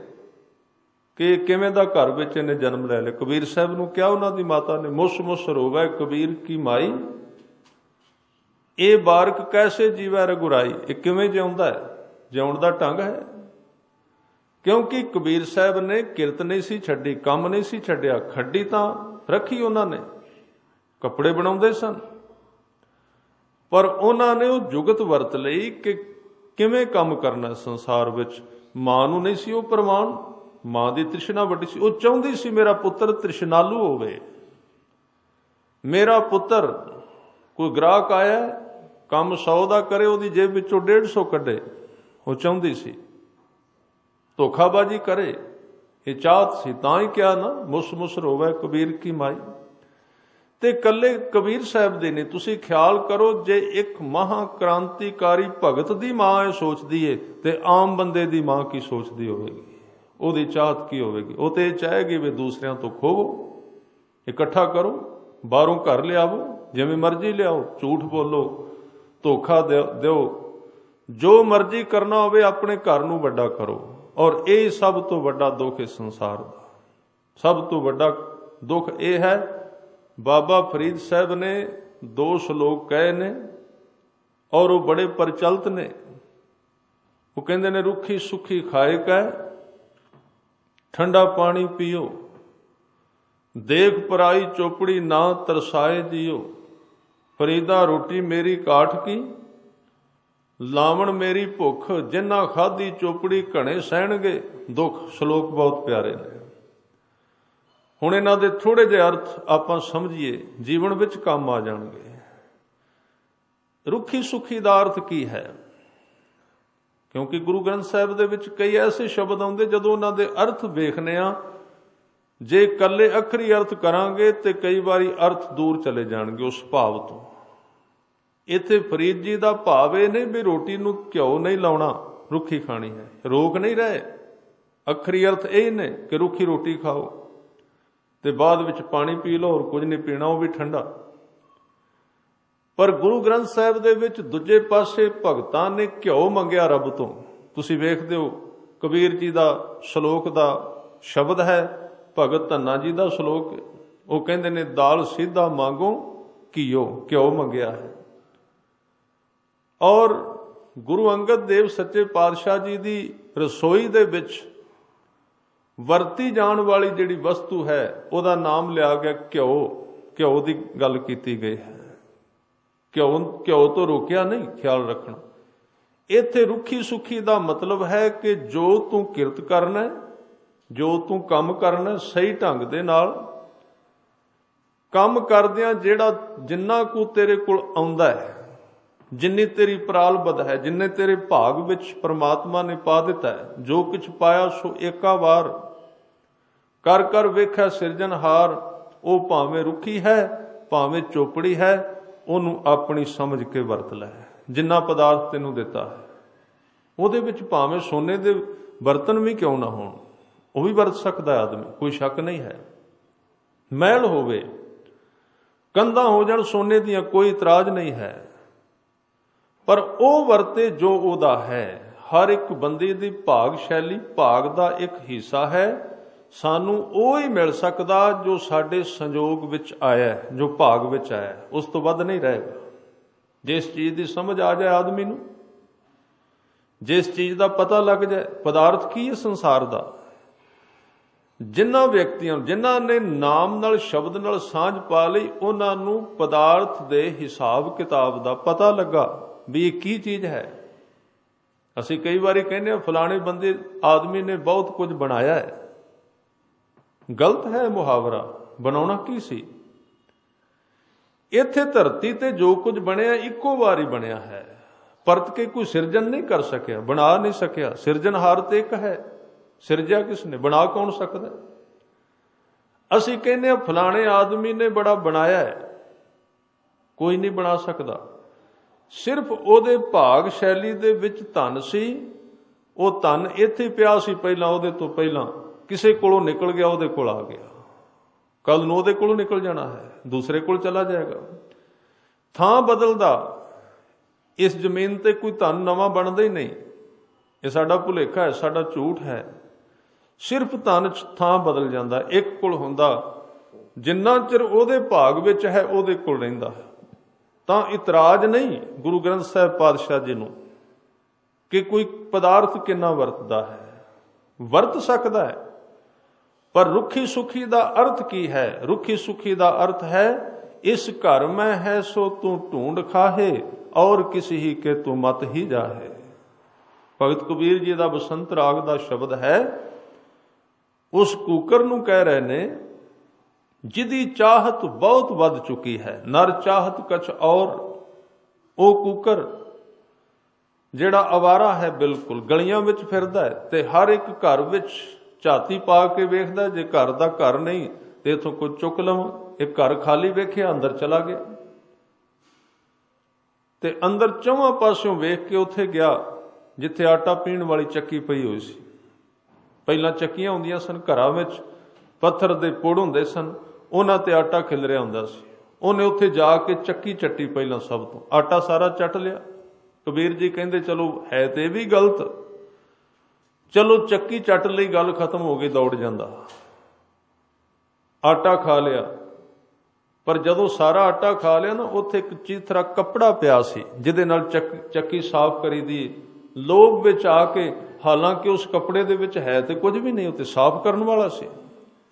ਕਿ ਕਿਵੇਂ ਦਾ ਘਰ ਵਿੱਚ ਇਹਨੇ ਜਨਮ ਲੈ ਲਿਆ। ਕਬੀਰ ਸਾਹਿਬ ਨੂੰ ਕਿਹਾ ਉਹਨਾਂ ਦੀ ਮਾਤਾ ਨੇ, ਮੁਸ ਮੁਸ ਰੋਵੈ ਕਬੀਰ ਕੀ ਮਾਈ, ਇਹ ਬਾਰਕ ਕੈਸੇ ਜੀਵੈ ਰਘੁਰਾਈ। ਇਹ ਕਿਵੇਂ ਜਿਉਂਦਾ ਹੈ? ਜਿਉਣ ਦਾ ਢੰਗ ਹੈ। ਕਿਉਂਕਿ ਕਬੀਰ ਸਾਹਿਬ ਨੇ ਕਿਰਤ ਨਹੀਂ ਸੀ ਛੱਡੀ, ਕੰਮ ਨਹੀਂ ਸੀ ਛੱਡਿਆ। ਖੱਡੀ ਤਾਂ ਰੱਖੀ ਉਹਨਾਂ ਨੇ, ਕੱਪੜੇ ਬਣਾਉਂਦੇ ਸਨ, ਪਰ ਉਹਨਾਂ ਨੇ ਉਹ ਜੁਗਤ ਵਰਤ ਲਈ ਕਿ ਕਿਵੇਂ ਕੰਮ ਕਰਨਾ ਸੰਸਾਰ ਵਿੱਚ। ਮਾਂ ਨੂੰ ਨਹੀਂ ਸੀ ਉਹ ਪ੍ਰਵਾਨ, ਮਾਂ ਦੀ ਤ੍ਰਿਸ਼ਨਾ ਵੱਡੀ ਸੀ। ਉਹ ਚਾਹੁੰਦੀ ਸੀ ਮੇਰਾ ਪੁੱਤਰ ਤ੍ਰਿਸ਼ਨਾਲੂ ਹੋਵੇ, ਮੇਰਾ ਪੁੱਤਰ ਕੋਈ ਗ੍ਰਾਹਕ ਆਇਆ ਕੰਮ 100 ਦਾ ਕਰੇ, ਉਹਦੀ ਜੇਬ ਵਿੱਚੋਂ 150 ਕੱਢੇ। ਉਹ ਚਾਹੁੰਦੀ ਸੀ ਧੋਖਾਬਾਜੀ ਕਰੇ, ਇਹ ਚਾਹਤ ਸੀ। ਤਾਂ ਹੀ ਕਿਹਾ ਨਾ, ਮੁਸ ਮੁਸ ਰੋਵੈ ਕਬੀਰ ਕੀ ਮਾਈ। ਤੇ ਕੱਲੇ ਕਬੀਰ ਸਾਹਿਬ ਦੇ ਨਹੀਂ, ਤੁਸੀਂ ਖਿਆਲ ਕਰੋ, ਜੇ ਇੱਕ ਮਹਾ ਕ੍ਰਾਂਤੀਕਾਰੀ ਭਗਤ ਦੀ ਮਾਂ ਇਹ ਸੋਚਦੀ ਏ ਤੇ ਆਮ ਬੰਦੇ ਦੀ ਮਾਂ ਕੀ ਸੋਚਦੀ ਹੋਵੇਗੀ? ਉਹਦੀ ਚਾਹਤ ਕੀ ਹੋਵੇਗੀ? ਉਹ ਤੇ ਇਹ ਚਾਹੇਗੀ ਵੀ ਦੂਸਰਿਆਂ ਤੋਂ ਖੋਵੋ, ਇਕੱਠਾ ਕਰੋ, ਬਾਹਰੋਂ ਘਰ ਲਿਆਵੋ, ਜਿਵੇਂ ਮਰਜ਼ੀ ਲਿਆਓ, ਝੂਠ ਬੋਲੋ, ਧੋਖਾ ਦਿਓ, ਜੋ ਮਰਜ਼ੀ ਕਰਨਾ ਹੋਵੇ, ਆਪਣੇ ਘਰ ਨੂੰ ਵੱਡਾ ਕਰੋ। ਔਰ ਇਹ ਸਭ ਤੋਂ ਵੱਡਾ ਦੁੱਖ ਇਸ ਸੰਸਾਰ ਦਾ, ਸਭ ਤੋਂ ਵੱਡਾ ਦੁੱਖ ਇਹ ਹੈ। ਬਾਬਾ ਫਰੀਦ ਸਾਹਿਬ ਨੇ 2 ਸ਼ਲੋਕ ਕਹੇ ਨੇ ਔਰ ਉਹ ਬੜੇ ਪ੍ਰਚਲਿਤ ਨੇ। ਉਹ ਕਹਿੰਦੇ ਨੇ, ਰੁੱਖੀ ਸੁੱਖੀ ਖਾਏ ਕੈ, ਠੰਡਾ ਪਾਣੀ ਪੀਓ, ਦੇਖ ਪਰਾਈ ਚੋਪੜੀ ਨਾ ਤਰਸਾਏ ਜੀਓ, ਫਰੀਦਾ ਰੋਟੀ ਮੇਰੀ ਕਾਠ ਕੀ, ਲਾਵਣ ਮੇਰੀ ਭੁੱਖ, ਜਿਨ੍ਹਾਂ ਖਾਧੀ ਚੋਪੜੀ ਘਣੇ ਸਹਿਣਗੇ ਦੁੱਖ। ਸ਼ਲੋਕ ਬਹੁਤ ਪਿਆਰੇ ਨੇ। ਹੁਣ ਇਹਨਾਂ ਦੇ ਥੋੜੇ ਜਿਹੇ ਅਰਥ ਆਪਾਂ ਸਮਝੀਏ, ਜੀਵਨ ਵਿੱਚ ਕੰਮ ਆ ਜਾਣਗੇ। ਰੁੱਖੀ ਸੁੱਖੀ ਦਾ ਅਰਥ ਕੀ ਹੈ? ਕਿਉਂਕਿ ਗੁਰੂ ਗ੍ਰੰਥ ਸਾਹਿਬ ਦੇ ਵਿੱਚ ਕਈ ਐਸੇ ਸ਼ਬਦ ਆਉਂਦੇ, ਜਦੋਂ ਉਹਨਾਂ ਦੇ ਅਰਥ ਵੇਖਨੇ ਆ, ਜੇ ਇਕੱਲੇ ਅੱਖਰੀ ਅਰਥ ਕਰਾਂਗੇ ਤੇ ਕਈ ਵਾਰੀ ਅਰਥ ਦੂਰ ਚਲੇ ਜਾਣਗੇ ਉਸ ਭਾਵ ਤੋਂ। ਇੱਥੇ ਫਰੀਦ ਜੀ ਦਾ ਭਾਵ ਇਹ ਨਹੀਂ ਵੀ ਰੋਟੀ ਨੂੰ ਘਿਓ ਨਹੀਂ ਲਾਉਣਾ, ਰੁੱਖੀ ਖਾਣੀ ਹੈ, ਰੋਕ ਨਹੀਂ ਰਹੇ। ਅੱਖਰੀ ਅਰਥ ਇਹ ਨੇ ਕਿ ਰੁੱਖੀ ਰੋਟੀ ਖਾਓ ਤੇ ਬਾਅਦ ਵਿੱਚ ਪਾਣੀ ਪੀ ਲਓ, ਹੋਰ ਕੁਝ ਨਹੀਂ ਪੀਣਾ, ਉਹ ਵੀ ਠੰਡਾ। ਪਰ ਗੁਰੂ ਗ੍ਰੰਥ ਸਾਹਿਬ ਦੇ ਵਿੱਚ ਦੂਜੇ ਪਾਸੇ ਭਗਤਾਂ ਨੇ ਘਿਓ ਮੰਗਿਆ ਰੱਬ ਤੋਂ। ਤੁਸੀਂ ਵੇਖਦੇ ਹੋ ਕਬੀਰ ਜੀ ਦਾ ਸ਼ਲੋਕ ਦਾ ਸ਼ਬਦ ਹੈ, ਭਗਤ ਧੰਨਾ ਜੀ ਦਾ ਸ਼ਲੋਕ। ਉਹ ਕਹਿੰਦੇ ਨੇ, ਦਾਲ ਸਿੱਧਾ ਮੰਗੋ ਘਿਓ, ਘਿਓ ਮੰਗਿਆ ਹੈ। ਔਰ ਗੁਰੂ ਅੰਗਦ ਦੇਵ ਸੱਚੇ ਪਾਤਸ਼ਾਹ ਜੀ ਦੀ ਰਸੋਈ ਦੇ ਵਿੱਚ ਵਰਤੀ ਜਾਣ ਵਾਲੀ ਜਿਹੜੀ ਵਸਤੂ ਹੈ, ਉਹਦਾ ਨਾਮ ਲਿਆ ਗਿਆ ਘਿਓ। ਘਿਓ ਦੀ ਗੱਲ ਕੀਤੀ ਗਈ ਹੈ। ਘਿਓ ਤੋਂ ਰੋਕਿਆ ਨਹੀਂ, ਖਿਆਲ ਰੱਖਣਾ। ਇੱਥੇ ਰੁੱਖੀ ਸੁੱਖੀ ਦਾ ਮਤਲਬ ਹੈ ਕਿ ਜੋ ਤੂੰ ਕਿਰਤ ਕਰਨਾ, ਜੋ ਤੂੰ ਕੰਮ ਕਰਨਾ, ਸਹੀ ਢੰਗ ਦੇ ਨਾਲ ਕੰਮ ਕਰਦਿਆਂ ਜਿਹੜਾ ਜਿੰਨਾ ਕੁ ਤੇਰੇ ਕੋਲ ਆਉਂਦਾ ਹੈ, ਜਿੰਨੀ ਤੇਰੀ ਪ੍ਰਾਲਬਧ ਹੈ, ਜਿੰਨੇ ਤੇਰੇ ਭਾਗ ਵਿੱਚ ਪਰਮਾਤਮਾ ਨੇ ਪਾ ਦਿੱਤਾ ਹੈ, ਜੋ ਕੁਛ ਪਾਇਆ ਸੋ ਏਕਾ ਵਾਰ ਕਰ ਕਰ ਵੇਖਿਆ ਸਿਰਜਣਹਾਰ। ਉਹ ਭਾਵੇਂ ਰੁੱਖੀ ਹੈ, ਭਾਵੇਂ ਚੋਪੜੀ ਹੈ, ਉਹਨੂੰ ਆਪਣੀ ਸਮਝ ਕੇ ਵਰਤ ਲੈ। ਜਿੰਨਾ ਪਦਾਰਥ ਤੈਨੂੰ ਦਿੱਤਾ ਹੈ, ਉਹਦੇ ਵਿੱਚ ਭਾਵੇਂ ਸੋਨੇ ਦੇ ਬਰਤਨ ਵੀ ਕਿਉਂ ਨਾ ਹੋਣ, ਉਹ ਵੀ ਵਰਤ ਸਕਦਾ ਆਦਮੀ, ਕੋਈ ਸ਼ੱਕ ਨਹੀਂ ਹੈ। ਮਹਿਲ ਹੋਵੇ, ਕੰਧਾਂ ਹੋ ਜਾਣ ਸੋਨੇ ਦੀਆਂ, ਕੋਈ ਇਤਰਾਜ਼ ਨਹੀਂ ਹੈ, ਪਰ ਉਹ ਵਰਤੇ ਜੋ ਉਹਦਾ ਹੈ। ਹਰ ਇੱਕ ਬੰਦੇ ਦੀ ਭਾਗ ਸ਼ੈਲੀ, ਭਾਗ ਦਾ ਇੱਕ ਹਿੱਸਾ ਹੈ। ਸਾਨੂੰ ਉਹ ਹੀ ਮਿਲ ਸਕਦਾ ਜੋ ਸਾਡੇ ਸੰਜੋਗ ਵਿੱਚ ਆਇਆ, ਜੋ ਭਾਗ ਵਿੱਚ ਆਇਆ, ਉਸ ਤੋਂ ਵੱਧ ਨਹੀਂ ਰਹੇਗਾ। ਜਿਸ ਚੀਜ਼ ਦੀ ਸਮਝ ਆ ਜਾਏ ਆਦਮੀ ਨੂੰ, ਜਿਸ ਚੀਜ਼ ਦਾ ਪਤਾ ਲੱਗ ਜਾਏ ਪਦਾਰਥ ਕੀ ਹੈ ਸੰਸਾਰ ਦਾ। ਜਿਨ੍ਹਾਂ ਵਿਅਕਤੀਆਂ, ਜਿਨ੍ਹਾਂ ਨੇ ਨਾਮ ਨਾਲ, ਸ਼ਬਦ ਨਾਲ ਸਾਂਝ ਪਾ ਲਈ, ਉਹਨਾਂ ਨੂੰ ਪਦਾਰਥ ਦੇ ਹਿਸਾਬ ਕਿਤਾਬ ਦਾ ਪਤਾ ਲੱਗਾ ਵੀ ਇਹ ਕੀ ਚੀਜ਼ ਹੈ। ਅਸੀਂ ਕਈ ਵਾਰੀ ਕਹਿੰਦੇ ਹਾਂ ਫਲਾਣੇ ਬੰਦੇ ਆਦਮੀ ਨੇ ਬਹੁਤ ਕੁਝ ਬਣਾਇਆ ਹੈ। ਗਲਤ ਹੈ ਮੁਹਾਵਰਾ। ਬਣਾਉਣਾ ਕੀ ਸੀ? ਇੱਥੇ ਧਰਤੀ ਤੇ ਜੋ ਕੁਝ ਬਣਿਆ ਇੱਕੋ ਵਾਰੀ ਬਣਿਆ ਹੈ, ਪਰਤ ਕੇ ਕੋਈ ਸਿਰਜਣ ਨਹੀਂ ਕਰ ਸਕਿਆ, ਬਣਾ ਨਹੀਂ ਸਕਿਆ। ਸਿਰਜਣਹਾਰ ਤੇ ਇੱਕ ਹੈ, ਸਿਰਜਿਆ ਕਿਸ ਨੇ, ਬਣਾ ਕੌਣ ਸਕਦਾ? ਅਸੀਂ ਕਹਿੰਦੇ ਹਾਂ ਫਲਾਣੇ ਆਦਮੀ ਨੇ ਬੜਾ ਬਣਾਇਆ ਹੈ, ਕੋਈ ਨਹੀਂ ਬਣਾ ਸਕਦਾ। ਸਿਰਫ ਉਹਦੇ ਭਾਗ ਸ਼ੈਲੀ ਦੇ ਵਿੱਚ ਧਨ ਸੀ, ਉਹ ਧਨ ਇੱਥੇ ਪਿਆ ਸੀ ਪਹਿਲਾਂ, ਉਹਦੇ ਤੋਂ ਪਹਿਲਾਂ ਕਿਸੇ ਕੋਲੋਂ ਨਿਕਲ ਗਿਆ, ਉਹਦੇ ਕੋਲ ਆ ਗਿਆ। कल ਨੂੰ ਉਹਦੇ ਕੋਲੋਂ ਨਿਕਲ ਜਾਣਾ ਹੈ, ਦੂਸਰੇ ਕੋਲ ਚਲਾ ਜਾਏਗਾ। ਥਾਂ ਬਦਲਦਾ, ਇਸ ਜ਼ਮੀਨ ਤੇ ਕੋਈ ਧਨ ਨਵਾਂ ਬਣਦਾ ਹੀ ਨਹੀਂ। ਇਹ ਸਾਡਾ ਭੁਲੇਖਾ ਹੈ, ਸਾਡਾ ਝੂਠ ਹੈ। ਸਿਰਫ ਧਨ ਥਾਂ ਬਦਲ ਜਾਂਦਾ, ਇੱਕ ਕੋਲ ਹੁੰਦਾ, ਜਿੰਨਾ ਚਿਰ ਉਹਦੇ ਭਾਗ ਵਿੱਚ ਹੈ ਉਹਦੇ ਕੋਲ ਰਹਿੰਦਾ ਹੈ। ਤਾਂ ਇਤਰਾਜ਼ ਨਹੀਂ ਗੁਰੂ ਗ੍ਰੰਥ ਸਾਹਿਬ ਪਾਤਸ਼ਾਹ ਜੀ ਨੂੰ ਕਿ ਕੋਈ ਪਦਾਰਥ ਕਿੰਨਾ ਵਰਤਦਾ ਹੈ, ਵਰਤ ਸਕਦਾ ਹੈ, ਪਰ ਰੁੱਖੀ ਸੁਖੀ ਦਾ ਅਰਥ ਕੀ ਹੈ? ਰੁੱਖੀ ਸੁਖੀ ਦਾ ਅਰਥ ਹੈ ਇਸ ਘਰ ਮੈਂ ਹੈ ਸੋ ਤੂੰ ਢੂੰਡ ਖਾਹੇ ਔਰ ਕਿਸੇ ਹੀ ਕੇ ਤੂੰ ਮਤ ਹੀ ਜਾਹੇ। ਭਗਤ ਕਬੀਰ ਜੀ ਦਾ ਬਸੰਤ ਰਾਗ ਦਾ ਸ਼ਬਦ ਹੈ। ਉਸ ਕੂਕਰ ਨੂੰ ਕਹਿ ਰਹੇ ਨੇ ਜਿਹਦੀ ਚਾਹਤ ਬਹੁਤ ਵੱਧ ਚੁੱਕੀ ਹੈ, ਨਰ ਚਾਹਤ ਕਛ ਔਰ। ਉਹ ਕੂਕਰ ਜਿਹੜਾ ਅਵਾਰਾ ਹੈ, ਬਿਲਕੁਲ ਗਲੀਆਂ ਵਿੱਚ ਫਿਰਦਾ ਹੈ ਤੇ ਹਰ ਇੱਕ ਘਰ ਵਿੱਚ ਝਾਤੀ ਪਾ ਕੇ ਵੇਖਦਾ, ਜੇ ਘਰ ਦਾ ਘਰ ਨਹੀਂ ਤੇ ਇਥੋਂ ਕੋਈ ਚੁੱਕ ਲਵਾਂ। ਇੱਕ ਘਰ ਖਾਲੀ ਵੇਖਿਆ, ਅੰਦਰ ਚਲਾ ਗਿਆ ਤੇ ਅੰਦਰ ਚੌਵਾਂ ਪਾਸਿਓਂ ਵੇਖ ਕੇ ਉੱਥੇ ਗਿਆ ਜਿੱਥੇ ਆਟਾ ਪੀਣ ਵਾਲੀ ਚੱਕੀ ਪਈ ਹੋਈ ਸੀ। ਪਹਿਲਾਂ ਚੱਕੀਆਂ ਹੁੰਦੀਆਂ ਸਨ ਘਰਾਂ ਵਿੱਚ, ਪੱਥਰ ਦੇ ਪੁੜ ਹੁੰਦੇ ਸਨ, ਉਹਨਾਂ ਤੇ ਆਟਾ ਖਿਲਰਿਆ ਹੁੰਦਾ ਸੀ। ਉਹਨੇ ਉੱਥੇ ਜਾ ਕੇ ਚੱਕੀ ਚੱਟੀ, ਪਹਿਲਾਂ ਸਭ ਤੋਂ ਆਟਾ ਸਾਰਾ ਚੱਟ ਲਿਆ। ਕਬੀਰ ਜੀ ਕਹਿੰਦੇ ਚਲੋ ਹੈ ਤੇ ਵੀ ਗਲਤ, ਚਲੋ ਚੱਕੀ ਚੱਟ ਲਈ, ਗੱਲ ਖਤਮ ਹੋ ਗਈ, ਦੌੜ ਜਾਂਦਾ। ਆਟਾ ਖਾ ਲਿਆ, ਪਰ ਜਦੋਂ ਸਾਰਾ ਆਟਾ ਖਾ ਲਿਆ ਨਾ, ਉੱਥੇ ਇੱਕ ਚੀਥਰਾ ਕੱਪੜਾ ਪਿਆ ਸੀ ਜਿਹਦੇ ਨਾਲ ਚੱਕੀ ਸਾਫ਼ ਕਰੀਦੀ। ਲੋਭ ਵਿੱਚ ਆ ਕੇ, ਹਾਲਾਂਕਿ ਉਸ ਕੱਪੜੇ ਦੇ ਵਿੱਚ ਹੈ ਤੇ ਕੁਝ ਵੀ ਨਹੀਂ, ਉੱਤੇ ਸਾਫ਼ ਕਰਨ ਵਾਲਾ ਸੀ,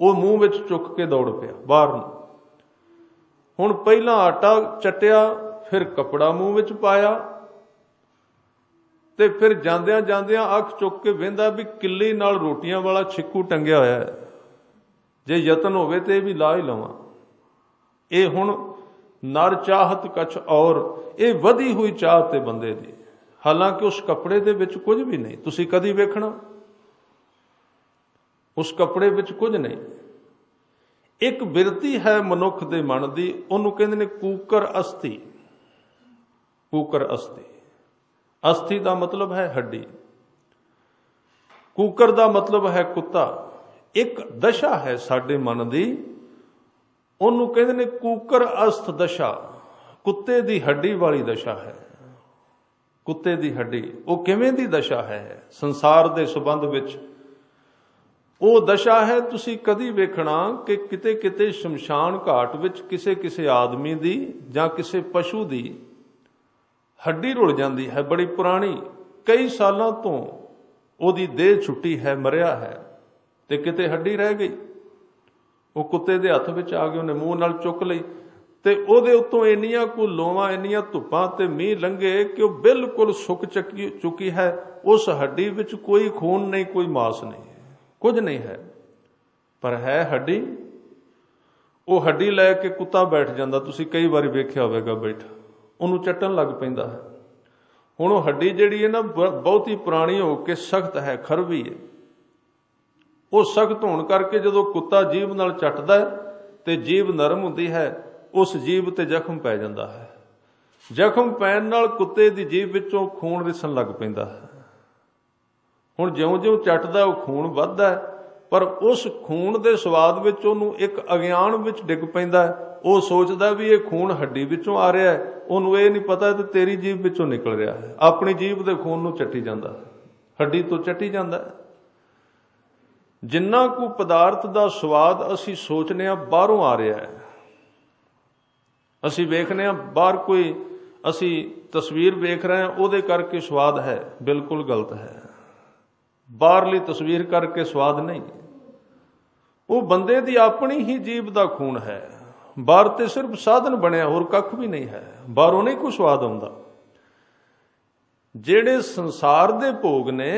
ਉਹ ਮੂੰਹ ਵਿੱਚ ਚੁੱਕ ਕੇ ਦੌੜ ਪਿਆ ਬਾਹਰ ਨੂੰ। ਹੁਣ ਪਹਿਲਾਂ ਆਟਾ ਚੱਟਿਆ, ਫਿਰ ਕੱਪੜਾ ਮੂੰਹ ਵਿੱਚ ਪਾਇਆ ਤੇ ਫਿਰ ਜਾਂਦਿਆਂ ਜਾਂਦਿਆਂ ਅੱਖ ਚੁੱਕ ਕੇ ਵੇਂਦਾ ਵੀ ਕਿੱਲੀ ਨਾਲ ਰੋਟੀਆਂ ਵਾਲਾ ਛਿੱਕੂ ਟੰਗਿਆ ਹੋਇਆ ਹੈ, ਜੇ ਯਤਨ ਹੋਵੇ ਤੇ ਇਹ ਵੀ ਲਾ ਹੀ ਲਵਾਂ। ਇਹ ਹੁਣ ਨਰ ਚਾਹਤ ਕਛ ਔਰ, ਇਹ ਵਧੀ ਹੋਈ ਚਾਹਤ ਤੇ ਬੰਦੇ ਦੀ, ਹਾਲਾਂਕਿ ਉਸ ਕੱਪੜੇ ਦੇ ਵਿੱਚ ਕੁਝ ਵੀ ਨਹੀਂ। ਤੁਸੀਂ ਕਦੀ ਵੇਖਣਾ ਉਸ ਕੱਪੜੇ ਵਿੱਚ ਕੁਝ ਨਹੀਂ। ਇੱਕ ਬਿਰਤੀ ਹੈ ਮਨੁੱਖ ਦੇ ਮਨ ਦੀ, ਉਹਨੂੰ ਕਹਿੰਦੇ ਨੇ ਕੂਕਰ ਅਸਥੀ। ਕੂਕਰ ਅਸਥੀ, ਅਸਥੀ ਦਾ ਮਤਲਬ ਹੈ ਹੱਡੀ, ਕੂਕਰ ਦਾ ਮਤਲਬ ਹੈ ਕੁੱਤਾ। ਇੱਕ ਦਸ਼ਾ ਹੈ ਸਾਡੇ ਮਨ ਦੀ, ਉਹਨੂੰ ਕਹਿੰਦੇ ਨੇ ਕੂਕਰ ਅਸਥ ਦਸ਼ਾ। ਕੁੱਤੇ ਦੀ ਹੱਡੀ ਵਾਲੀ ਦਸ਼ਾ ਹੈ। ਕੁੱਤੇ ਦੀ ਹੱਡੀ, ਉਹ ਕਿਵੇਂ ਦੀ ਦਸ਼ਾ ਹੈ? ਸੰਸਾਰ ਦੇ ਸੰਬੰਧ ਵਿੱਚ ਉਹ ਦਸ਼ਾ ਹੈ। ਤੁਸੀਂ ਕਦੀ ਵੇਖਣਾ ਕਿ ਕਿਤੇ ਕਿਤੇ ਸ਼ਮਸ਼ਾਨ ਘਾਟ ਵਿੱਚ ਕਿਸੇ ਕਿਸੇ ਆਦਮੀ ਦੀ ਜਾਂ ਕਿਸੇ ਪਸ਼ੂ ਦੀ ਹੱਡੀ ਰੁਲ ਜਾਂਦੀ ਹੈ, ਬੜੀ ਪੁਰਾਣੀ, ਕਈ ਸਾਲਾਂ ਤੋਂ ਉਹਦੀ ਦੇਹ ਛੁੱਟੀ ਹੈ, ਮਰਿਆ ਹੈ, ਤੇ ਕਿਤੇ ਹੱਡੀ ਰਹਿ ਗਈ। ਉਹ ਕੁੱਤੇ ਦੇ ਹੱਥ ਵਿੱਚ ਆ ਗਈ, ਉਹਨੇ ਮੂੰਹ ਨਾਲ ਚੁੱਕ ਲਈ ਤੇ ਉਹਦੇ ਉੱਤੋਂ ਇੰਨੀਆਂ ਕੁ ਲੋਵਾਂ, ਇੰਨੀਆਂ ਧੁੱਪਾਂ ਤੇ ਮੀਂਹ ਲੰਘੇ ਕਿ ਉਹ ਬਿਲਕੁਲ ਸੁੱਕ ਚੁੱਕੀ ਹੈ। ਉਸ ਹੱਡੀ ਵਿੱਚ ਕੋਈ ਖੂਨ ਨਹੀਂ, ਕੋਈ ਮਾਸ ਨਹੀਂ, ਕੁਝ ਨਹੀਂ ਹੈ, ਪਰ ਹੈ ਹੱਡੀ। ਉਹ ਹੱਡੀ ਲੈ ਕੇ ਕੁੱਤਾ ਬੈਠ ਜਾਂਦਾ, ਤੁਸੀਂ ਕਈ ਵਾਰੀ ਵੇਖਿਆ ਹੋਵੇਗਾ ਬੈਠਾ, ਉਹਨੂੰ ਚੱਟਣ ਲੱਗ ਪੈਂਦਾ ਹੈ। ਹੁਣ ਉਹ ਹੱਡੀ ਜਿਹੜੀ ਹੈ ਨਾ, ਬਹੁਤੀ ਪੁਰਾਣੀ ਹੋ ਕੇ ਸਖਤ ਹੈ, ਖਰਵੀ ਹੈ। ਉਹ ਸਖਤ ਹੋਣ ਕਰਕੇ ਜਦੋਂ ਕੁੱਤਾ ਜੀਭ ਨਾਲ ਚੱਟਦਾ ਹੈ ਤੇ ਜੀਭ ਨਰਮ ਹੁੰਦੀ ਹੈ, ਉਸ ਜੀਭ ਤੇ ਜ਼ਖਮ ਪੈ ਜਾਂਦਾ ਹੈ। ਜ਼ਖਮ ਪੈਣ ਨਾਲ ਕੁੱਤੇ ਦੀ ਜੀਭ ਵਿੱਚੋਂ ਖੂਨ ਰਿਸਣ ਲੱਗ ਪੈਂਦਾ ਹੈ। ਹੁਣ ਜਿਉਂ-ਜਿਉਂ ਚੱਟਦਾ ਉਹ ਖੂਨ ਵੱਧਦਾ ਹੈ, ਪਰ ਉਸ ਖੂਨ ਦੇ ਸਵਾਦ ਵਿੱਚ ਉਹਨੂੰ ਇੱਕ ਅਗਿਆਨ ਵਿੱਚ ਡਿੱਗ ਪੈਂਦਾ ਹੈ। ਉਹ ਸੋਚਦਾ ਵੀ ਇਹ ਖੂਨ ਹੱਡੀ ਵਿੱਚੋਂ ਆ ਰਿਹਾ ਹੈ, ਉਹਨੂੰ ਇਹ ਨਹੀਂ ਪਤਾ ਤੇ ਤੇਰੀ ਜੀਭ ਵਿੱਚੋਂ ਨਿਕਲ ਰਿਹਾ ਹੈ। ਆਪਣੀ ਜੀਭ ਦੇ ਖੂਨ ਨੂੰ ਚੱਟੀ ਜਾਂਦਾ ਹੈ, ਹੱਡੀ ਤੋਂ ਚੱਟੀ ਜਾਂਦਾ ਹੈ। ਜਿੰਨਾ ਕੁ ਪਦਾਰਥ ਦਾ ਸਵਾਦ ਅਸੀਂ ਸੋਚਨੇ ਆ ਬਾਹਰੋਂ ਆ ਰਿਹਾ ਹੈ, ਅਸੀਂ ਵੇਖਨੇ ਆ ਬਾਹਰ ਕੋਈ ਅਸੀਂ ਤਸਵੀਰ ਵੇਖ ਰਹੇ ਹਾਂ ਉਹਦੇ ਕਰਕੇ ਸਵਾਦ ਹੈ, ਬਿਲਕੁਲ ਗਲਤ ਹੈ। ਬਾਹਰਲੀ ਤਸਵੀਰ ਕਰਕੇ ਸਵਾਦ ਨਹੀਂ, ਉਹ ਬੰਦੇ ਦੀ ਆਪਣੀ ਹੀ ਜੀਭ ਦਾ ਖੂਨ ਹੈ। ਬਾਹਰ ਤੇ ਸਿਰਫ ਸਾਧਨ ਬਣਿਆ, ਹੋਰ ਕੱਖ ਵੀ ਨਹੀਂ ਹੈ, ਬਾਹਰੋਂ ਨਹੀਂ ਕੋਈ ਸਵਾਦ ਆਉਂਦਾ। ਜਿਹੜੇ ਸੰਸਾਰ ਦੇ ਭੋਗ ਨੇ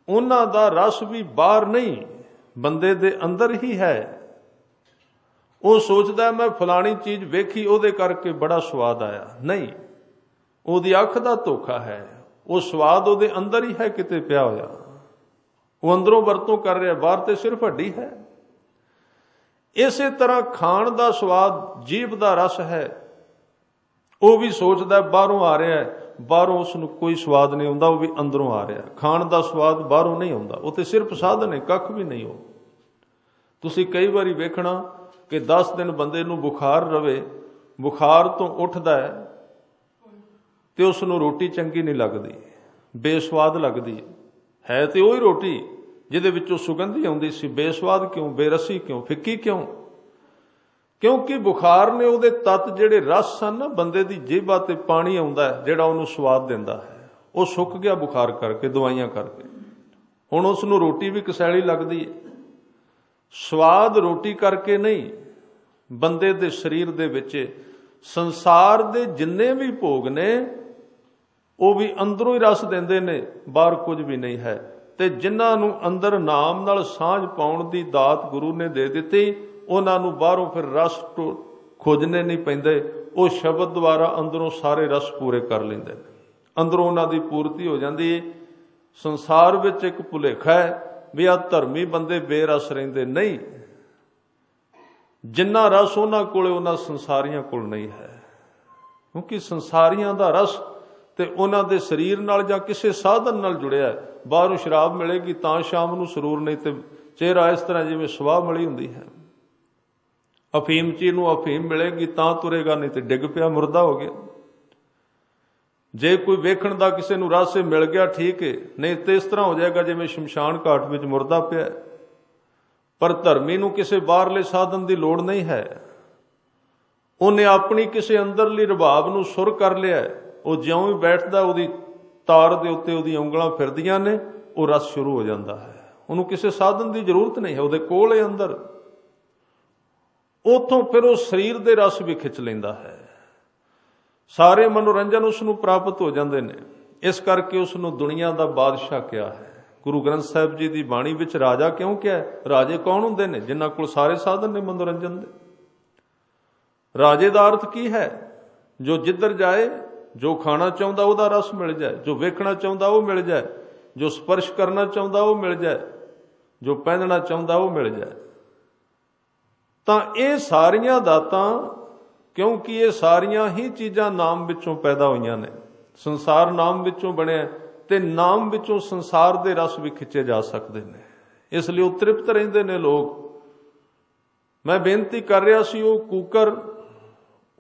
ਉਹਨਾਂ ਦਾ ਰਸ ਵੀ ਬਾਹਰ ਨਹੀਂ, ਬੰਦੇ ਦੇ ਅੰਦਰ ਹੀ ਹੈ। ਉਹ ਸੋਚਦਾ ਮੈਂ ਫਲਾਣੀ ਚੀਜ਼ ਵੇਖੀ ਉਹਦੇ ਕਰਕੇ ਬੜਾ ਸਵਾਦ ਆਇਆ, ਨਹੀਂ, ਉਹਦੀ ਅੱਖ ਦਾ ਧੋਖਾ ਹੈ। ਉਹ ਸਵਾਦ ਉਹਦੇ ਅੰਦਰ ਹੀ ਹੈ, ਕਿਤੇ ਪਿਆ ਹੋਇਆ, ਉਹ ਅੰਦਰੋਂ ਵਰਤੋਂ ਕਰ ਰਿਹਾ, ਬਾਹਰ ਤੇ ਸਿਰਫ ਹੱਡੀ ਹੈ। ਇਸੇ ਤਰ੍ਹਾਂ ਖਾਣ ਦਾ ਸਵਾਦ, ਜੀਭ ਦਾ ਰਸ ਹੈ, ਉਹ ਵੀ ਸੋਚਦਾ ਬਾਹਰੋਂ ਆ ਰਿਹਾ ਹੈ, ਬਾਹਰੋਂ ਉਸ ਨੂੰ ਕੋਈ ਸਵਾਦ ਨਹੀਂ ਆਉਂਦਾ, ਉਹ ਵੀ ਅੰਦਰੋਂ ਆ ਰਿਹਾ। ਖਾਣ ਦਾ ਸਵਾਦ ਬਾਹਰੋਂ ਨਹੀਂ ਆਉਂਦਾ, ਉਹ ਤੇ ਸਿਰਫ ਸਾਧਨ ਹੈ, ਕੱਖ ਵੀ ਨਹੀਂ। ਉਹ ਤੁਸੀਂ ਕਈ ਵਾਰੀ ਵੇਖਣਾ कि 10 दिन बंदे नूं बुखार रवे, बुखार तो उठदा है तो उसनूं रोटी चंगी नहीं लगती, बेस्वाद लगती है तो वही रोटी जिहदे विचों सुगंधी आउंदी सी। बेस्वाद क्यों, बेरसी क्यों, फिक्की क्यों? क्योंकि बुखार ने उहदे तत्त जिहड़े रस सन ना, बंदे दी जीभा ते पानी आउंदा है जिहड़ा उहनूं स्वाद दिंदा है, वो सुक गया बुखार करके, दवाइयां करके। हुण उसनूं रोटी भी कसैली लगदी है। स्वाद रोटी करके नहीं, बंदे दे शरीर दे विच संसार दे जिन्ने भी भोग ने वो भी अंदरों ही रस देंदे ने, बाहर कुछ भी नहीं है। ते जिन्हां नूं अंदर नाम नाल सांझ पाउण दी दात गुरु ने दे दित्ती, उन्हां नूं बाहरों फिर रस खोजने नहीं पैंदे, वो शब्द द्वारा अंदरों सारे रस पूरे कर लैंदे ने, अंदरों उन्हां दी पूर्ति हो जांदी है। संसार विच एक भुलेखा है भी आ धर्मी बंदे बेरस रहिंदे, नहीं। जिन्ना रस उन्हां कोले उन्हां संसारियां कोल नहीं है, क्योंकि संसारियां दा रस ते उन्हां दे शरीर नाल जां किसी साधन नाल जुड़िया है। बाहरों शराब मिलेगी तां शाम नूं सरूर, नहीं ते चेहरा इस तरह जिवें सुआह मिली हुंदी है। अफीम ची नूं अफीम मिलेगी तां तुरेगा, नहीं ते डिग पिया मुर्दा हो गया। जे कोई वेखण दा किसी नूं रस मिल गया ठीक है, नहीं तो इस तरह हो जाएगा जिवें शमशान घाट विच मुर्दा पिया। पर धर्मी नूं किसी बाहरले साधन की लोड़ नहीं है, उन्हें अपनी किसी अंदरली रबाब नूं सुर कर लिया। वो ज्यों ही बैठदा उहदी तार दे उत्ते उहदी उंगलां फिरदियां ने, वो रस शुरू हो जाता है। उन्होंने किसी साधन की जरूरत नहीं है, उहदे कोल है अंदर। उतों फिर वो शरीर दे रस भी खिच लैंदा है, सारे मनोरंजन उसनूं प्राप्त हो जाते हैं। इस करके उसनूं दुनिया का बादशाह क्या है। गुरु ग्रंथ साहिब जी की बाणी विच राजा क्यों क्या है? राजे कौन हुंदे ने? जिन्हां कोल सारे साधन ने मनोरंजन दे। राजे का अर्थ की है? जो जिधर जाए, जो खाना चाहता वह रस मिल जाए, जो वेखना चाहता वह मिल जाए, जो स्पर्श करना चाहता वह मिल जाए, जो पहनना चाहता वह मिल जाए। तो ये सारियां दातां, क्योंकि ये सारियां ही चीज़ां नाम विचों पैदा हुईयां ने। संसार नाम विचों बनिया ते नाम विचों संसार दे रस भी खिंचे जा सकते हैं, इसलिए वो तृप्त रहिंदे ने लोग। मैं बेनती कर रहा सी, वो कूकर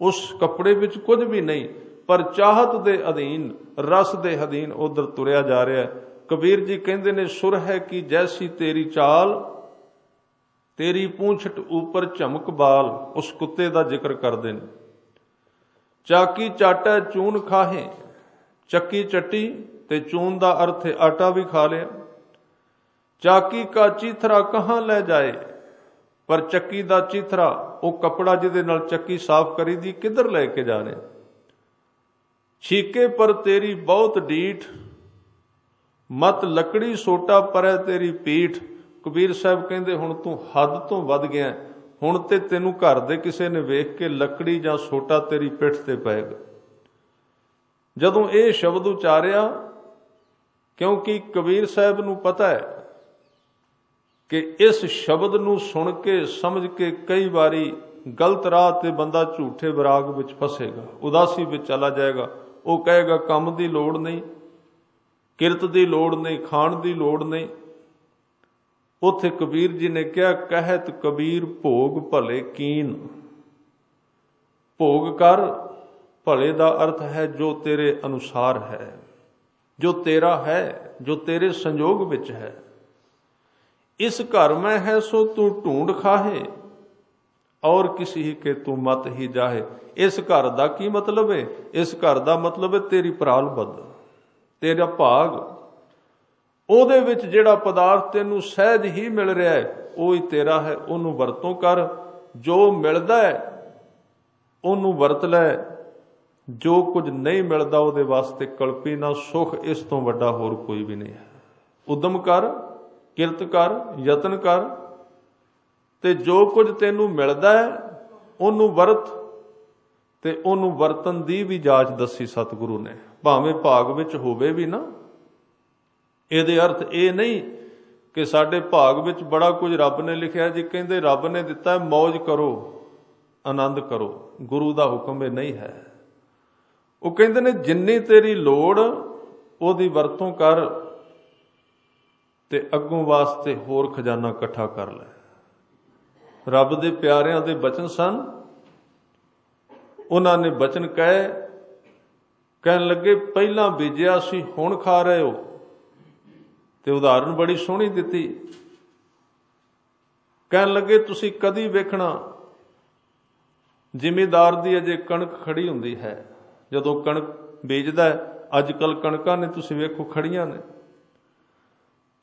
उस कपड़े विच कुछ भी नहीं, पर चाहत दे अधीन, रस दे अधीन उधर तुरया जा रहा है। कबीर जी कहते ने, सुर है कि जैसी तेरी चाल, तेरी पूंछट ऊपर झमक बाल। उस कुत्ते का जिक्र करते हैं। चाकी चाटा चून खाहे, चक्की चट्टी ते चून का अर्थ है आटा भी खा लिया। चाकी का चीथरा कहाँ ले जाए, पर चक्की का चीथरा वो कपड़ा जिहदे नाल चक्की साफ करी दी किधर लेके जा रहे। छीके पर तेरी बहुत डीठ, मत लकड़ी सोटा परै तेरी पीठ। कबीर साहब कहते हुण तू हद तो वध गया, हुण ते तेनू घर दे किसी ने वेख के लकड़ी जां सोटा तेरी पिठ ते पैगा। जदों ये शब्द उचारिया, क्योंकि कबीर साहब नू पता है कि इस शब्द नू सुन के समझ के कई बारी गलत राह ते बंदा झूठे विराग विच फसेगा, उदासी विच चला जाएगा। वो कहेगा काम की लोड़ नहीं, किरत की लोड़ नहीं, खाण की लोड़ नहीं। उथे कबीर जी ने कहा, कहत कबीर भोग भले कीन। भोग कर, भले का अर्थ है जो तेरे अनुसार है, जो तेरा है, जो तेरे संयोग विच है। इस घर में है सो तू ढूंढ खाहे, और किसी के तू मत ही जाहे। इस घर का की मतलब है? इस घर का मतलब है तेरी प्रालबद्ध, तेरा भाग। ਉਹਦੇ ਵਿੱਚ ਜਿਹੜਾ ਪਦਾਰਥ ਤੈਨੂੰ ਸਹਿਜ ਹੀ ਮਿਲ ਰਿਹਾ ਹੈ ਉਹ ਹੀ ਤੇਰਾ ਹੈ, ਉਹਨੂੰ ਵਰਤੋਂ ਕਰ। ਜੋ ਮਿਲਦਾ ਹੈ ਉਹਨੂੰ ਵਰਤ ਲੈ, ਜੋ ਕੁਝ ਨਹੀਂ ਮਿਲਦਾ ਉਹਦੇ ਵਾਸਤੇ ਕਲਪੀ ਨਾ। ਸੁਖ ਇਸ ਤੋਂ ਵੱਡਾ ਹੋਰ ਕੋਈ ਵੀ ਨਹੀਂ ਹੈ। ਉਦਮ ਕਰ, ਕਿਰਤ ਕਰ, ਯਤਨ ਕਰ, ਤੇ ਜੋ ਕੁਝ ਤੈਨੂੰ ਮਿਲਦਾ ਹੈ ਉਹਨੂੰ ਵਰਤ, ਤੇ ਉਹਨੂੰ ਵਰਤਨ ਦੀ ਵੀ ਜਾਚ ਦੱਸੀ ਸਤਿਗੁਰੂ ਨੇ। ਭਾਵੇਂ ਭਾਗ ਵਿੱਚ ਹੋਵੇ ਵੀ ਨਾ, ਇਹਦੇ ਅਰਥ ਇਹ ਨਹੀਂ ਕਿ ਸਾਡੇ ਭਾਗ ਵਿੱਚ ਬੜਾ ਕੁਝ ਰੱਬ ਨੇ ਲਿਖਿਆ ਜੀ। ਕਹਿੰਦੇ ਰੱਬ ਨੇ ਦਿੱਤਾ ਮौज ਕਰੋ, ਆਨੰਦ ਕਰੋ, ਗੁਰੂ ਦਾ ਹੁਕਮ ਇਹ ਨਹੀਂ ਹੈ। ਉਹ ਕਹਿੰਦੇ ਨੇ ਜਿੰਨੀ ਤੇਰੀ ਲੋੜ ਉਹਦੀ ਵਰਤੋਂ ਕਰ, ਤੇ ਅੱਗੋਂ ਵਾਸਤੇ ਹੋਰ ਖਜ਼ਾਨਾ ਇਕੱਠਾ ਕਰ ਲੈ। ਰੱਬ ਦੇ ਪਿਆਰਿਆਂ ਦੇ ਬਚਨ ਸਨ। ਉਹਨਾਂ ਨੇ ਬਚਨ ਕਹਿਣ ਲੱਗੇ ਪਹਿਲਾਂ ਬੀਜਿਆ ਸੀ ਹੁਣ ਖਾ ਰਹੇ ਹੋ। ਤੇ ਉਦਾਹਰਨ ਬੜੀ ਸੋਹਣੀ ਦਿੱਤੀ। ਕਹਿਣ ਲੱਗੇ ਤੁਸੀਂ ਕਦੀ ਵੇਖਣਾ ਜ਼ਿਮੀਦਾਰ ਦੀ ਅਜੇ ਕਣਕ ਖੜੀ ਹੁੰਦੀ ਹੈ, ਜਦੋਂ ਕਣਕ ਬੀਜਦਾ, ਅੱਜ ਕੱਲ੍ਹ ਕਣਕਾਂ ਨੇ ਤੁਸੀਂ ਵੇਖੋ ਖੜੀਆਂ ਨੇ,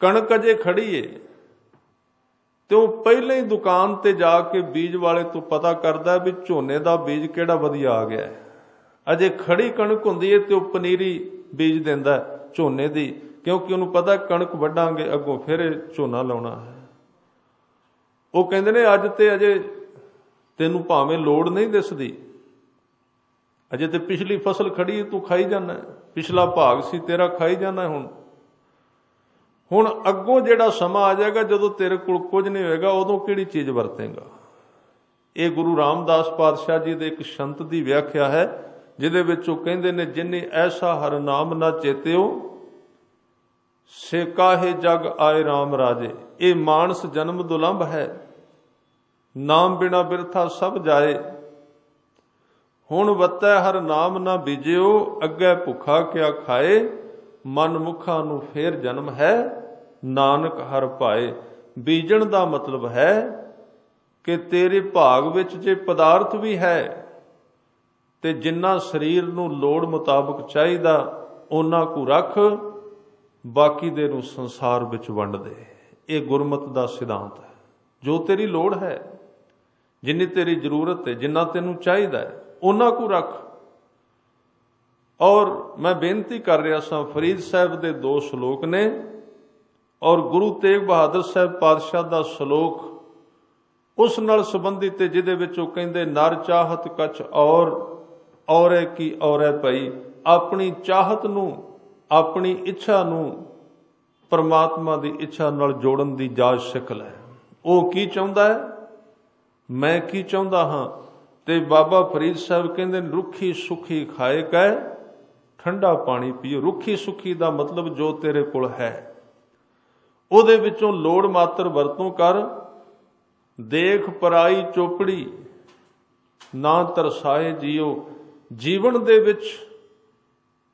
ਕਣਕ ਅਜੇ ਖੜੀ ਏ ਤੇ ਉਹ ਪਹਿਲਾਂ ਹੀ ਦੁਕਾਨ ਤੇ ਜਾ ਕੇ ਬੀਜ ਵਾਲੇ ਤੋਂ ਪਤਾ ਕਰਦਾ ਵੀ ਝੋਨੇ ਦਾ ਬੀਜ ਕਿਹੜਾ ਵਧੀਆ ਆ ਗਿਆ। ਅਜੇ ਖੜੀ ਕਣਕ ਹੁੰਦੀ ਹੈ ਤੇ ਉਹ ਪਨੀਰੀ ਬੀਜ ਦਿੰਦਾ ਝੋਨੇ ਦੀ, ਕਿਉਂਕਿ ਉਹਨੂੰ ਪਤਾ ਕਣਕ ਵੱਢਾਂਗੇ ਅੱਗੋਂ ਫਿਰ ਝੋਨਾ ਲਾਉਣਾ ਹੈ। ਉਹ ਕਹਿੰਦੇ ਨੇ ਅੱਜ ਤੇ ਅਜੇ ਤੈਨੂੰ ਭਾਵੇਂ ਲੋੜ ਨਹੀਂ ਦਿਸਦੀ, ਅਜੇ ਤੇ ਪਿਛਲੀ ਫਸਲ ਖੜੀ ਤੂੰ ਖਾਈ ਜਾਂਦਾ, ਪਿਛਲਾ ਭਾਗ ਸੀ ਤੇਰਾ ਖਾਈ ਜਾਂਦਾ। ਹੁਣ ਅੱਗੋਂ ਜਿਹੜਾ ਸਮਾਂ ਆ ਜਾਏਗਾ ਜਦੋਂ ਤੇਰੇ ਕੋਲ ਕੁਝ ਨਹੀਂ ਹੋਏਗਾ, ਉਦੋਂ ਕਿਹੜੀ ਚੀਜ਼ ਵਰਤੇਗਾ। ਇਹ ਗੁਰੂ ਰਾਮਦਾਸ ਪਾਤਸ਼ਾਹ ਜੀ ਦੇ ਇੱਕ ਸੰਤ ਦੀ ਵਿਆਖਿਆ ਹੈ, ਜਿਹਦੇ ਵਿੱਚ ਉਹ ਕਹਿੰਦੇ ਨੇ ਜਿਨੇ ਐਸਾ ਹਰ ਨਾਮ ਨਾ ਚੇਤਿਓ ਸੇ ਕਾਹੇ ਜਗ ਆਏ ਰਾਮ ਰਾਜੇ। ਇਹ ਮਾਨਸ ਜਨਮ ਦੁਲੰਭ ਹੈ, ਨਾਮ ਬਿਨਾ ਬਿਰਥਾ ਸਭ ਜਾਏ। ਹੁਣ ਵੱਤੈ ਹਰ ਨਾਮ ਨਾ ਬੀਜਿਓ, ਅੱਗੇ ਭੁੱਖਾ ਕਿਆ ਖਾਏ। ਮਨ ਮੁਖਾਂ ਨੂੰ ਫੇਰ ਜਨਮ ਹੈ, ਨਾਨਕ ਹਰ ਭਾਏ। ਬੀਜਣ ਦਾ ਮਤਲਬ ਹੈ ਕਿ ਤੇਰੇ ਭਾਗ ਵਿੱਚ ਜੇ ਪਦਾਰਥ ਵੀ ਹੈ ਤੇ ਜਿੰਨਾ ਸਰੀਰ ਨੂੰ ਲੋੜ ਮੁਤਾਬਕ ਚਾਹੀਦਾ ਉਹਨਾਂ ਕੁ ਰੱਖ, ਬਾਕੀ ਦੇ ਨੂੰ ਸੰਸਾਰ ਵਿੱਚ ਵੰਡ ਦੇ। ਇਹ ਗੁਰਮਤਿ ਦਾ ਸਿਧਾਂਤ ਹੈ। ਜੋ ਤੇਰੀ ਲੋੜ ਹੈ, ਜਿੰਨੀ ਤੇਰੀ ਜ਼ਰੂਰਤ ਹੈ, ਜਿੰਨਾ ਤੈਨੂੰ ਚਾਹੀਦਾ ਹੈ, ਉਹਨਾਂ ਕੁ ਰੱਖ। ਔਰ ਮੈਂ ਬੇਨਤੀ ਕਰ ਰਿਹਾ ਸਾਂ, ਫਰੀਦ ਸਾਹਿਬ ਦੇ 2 ਸ਼ਲੋਕ ਨੇ ਔਰ ਗੁਰੂ ਤੇਗ ਬਹਾਦਰ ਸਾਹਿਬ ਪਾਤਸ਼ਾਹ ਦਾ ਸ਼ਲੋਕ ਉਸ ਨਾਲ ਸੰਬੰਧਿਤ ਹੈ, ਜਿਹਦੇ ਵਿੱਚ ਉਹ ਕਹਿੰਦੇ ਨਰ ਚਾਹਤ ਕਛ ਔਰੇ ਕੀ ਔਰੇ ਪਈ। ਆਪਣੀ ਚਾਹਤ ਨੂੰ, ਆਪਣੀ ਇੱਛਾ ਨੂੰ ਪਰਮਾਤਮਾ ਦੀ ਇੱਛਾ ਨਾਲ ਜੋੜਨ ਦੀ ਜਾਚ ਸਿੱਖ ਲੈ। ਉਹ ਕੀ ਚਾਹੁੰਦਾ ਹੈ, ਮੈਂ ਕੀ ਚਾਹੁੰਦਾ ਹਾਂ। ਤੇ ਬਾਬਾ ਫਰੀਦ ਸਾਹਿਬ ਕਹਿੰਦੇ ਰੁੱਖੀ ਸੁੱਖੀ ਖਾਏ ਕੈ ਠੰਡਾ ਪਾਣੀ ਪੀਓ। ਰੁੱਖੀ ਸੁੱਖੀ ਦਾ ਮਤਲਬ ਜੋ ਤੇਰੇ ਕੋਲ ਹੈ ਉਹਦੇ ਵਿੱਚੋਂ ਲੋੜ ਮਾਤਰ ਵਰਤੋਂ ਕਰ। ਦੇਖ ਪਰਾਈ ਚੋਪੜੀ ਨਾ ਤਰਸਾਏ ਜੀਓ। ਜੀਵਨ ਦੇ ਵਿੱਚ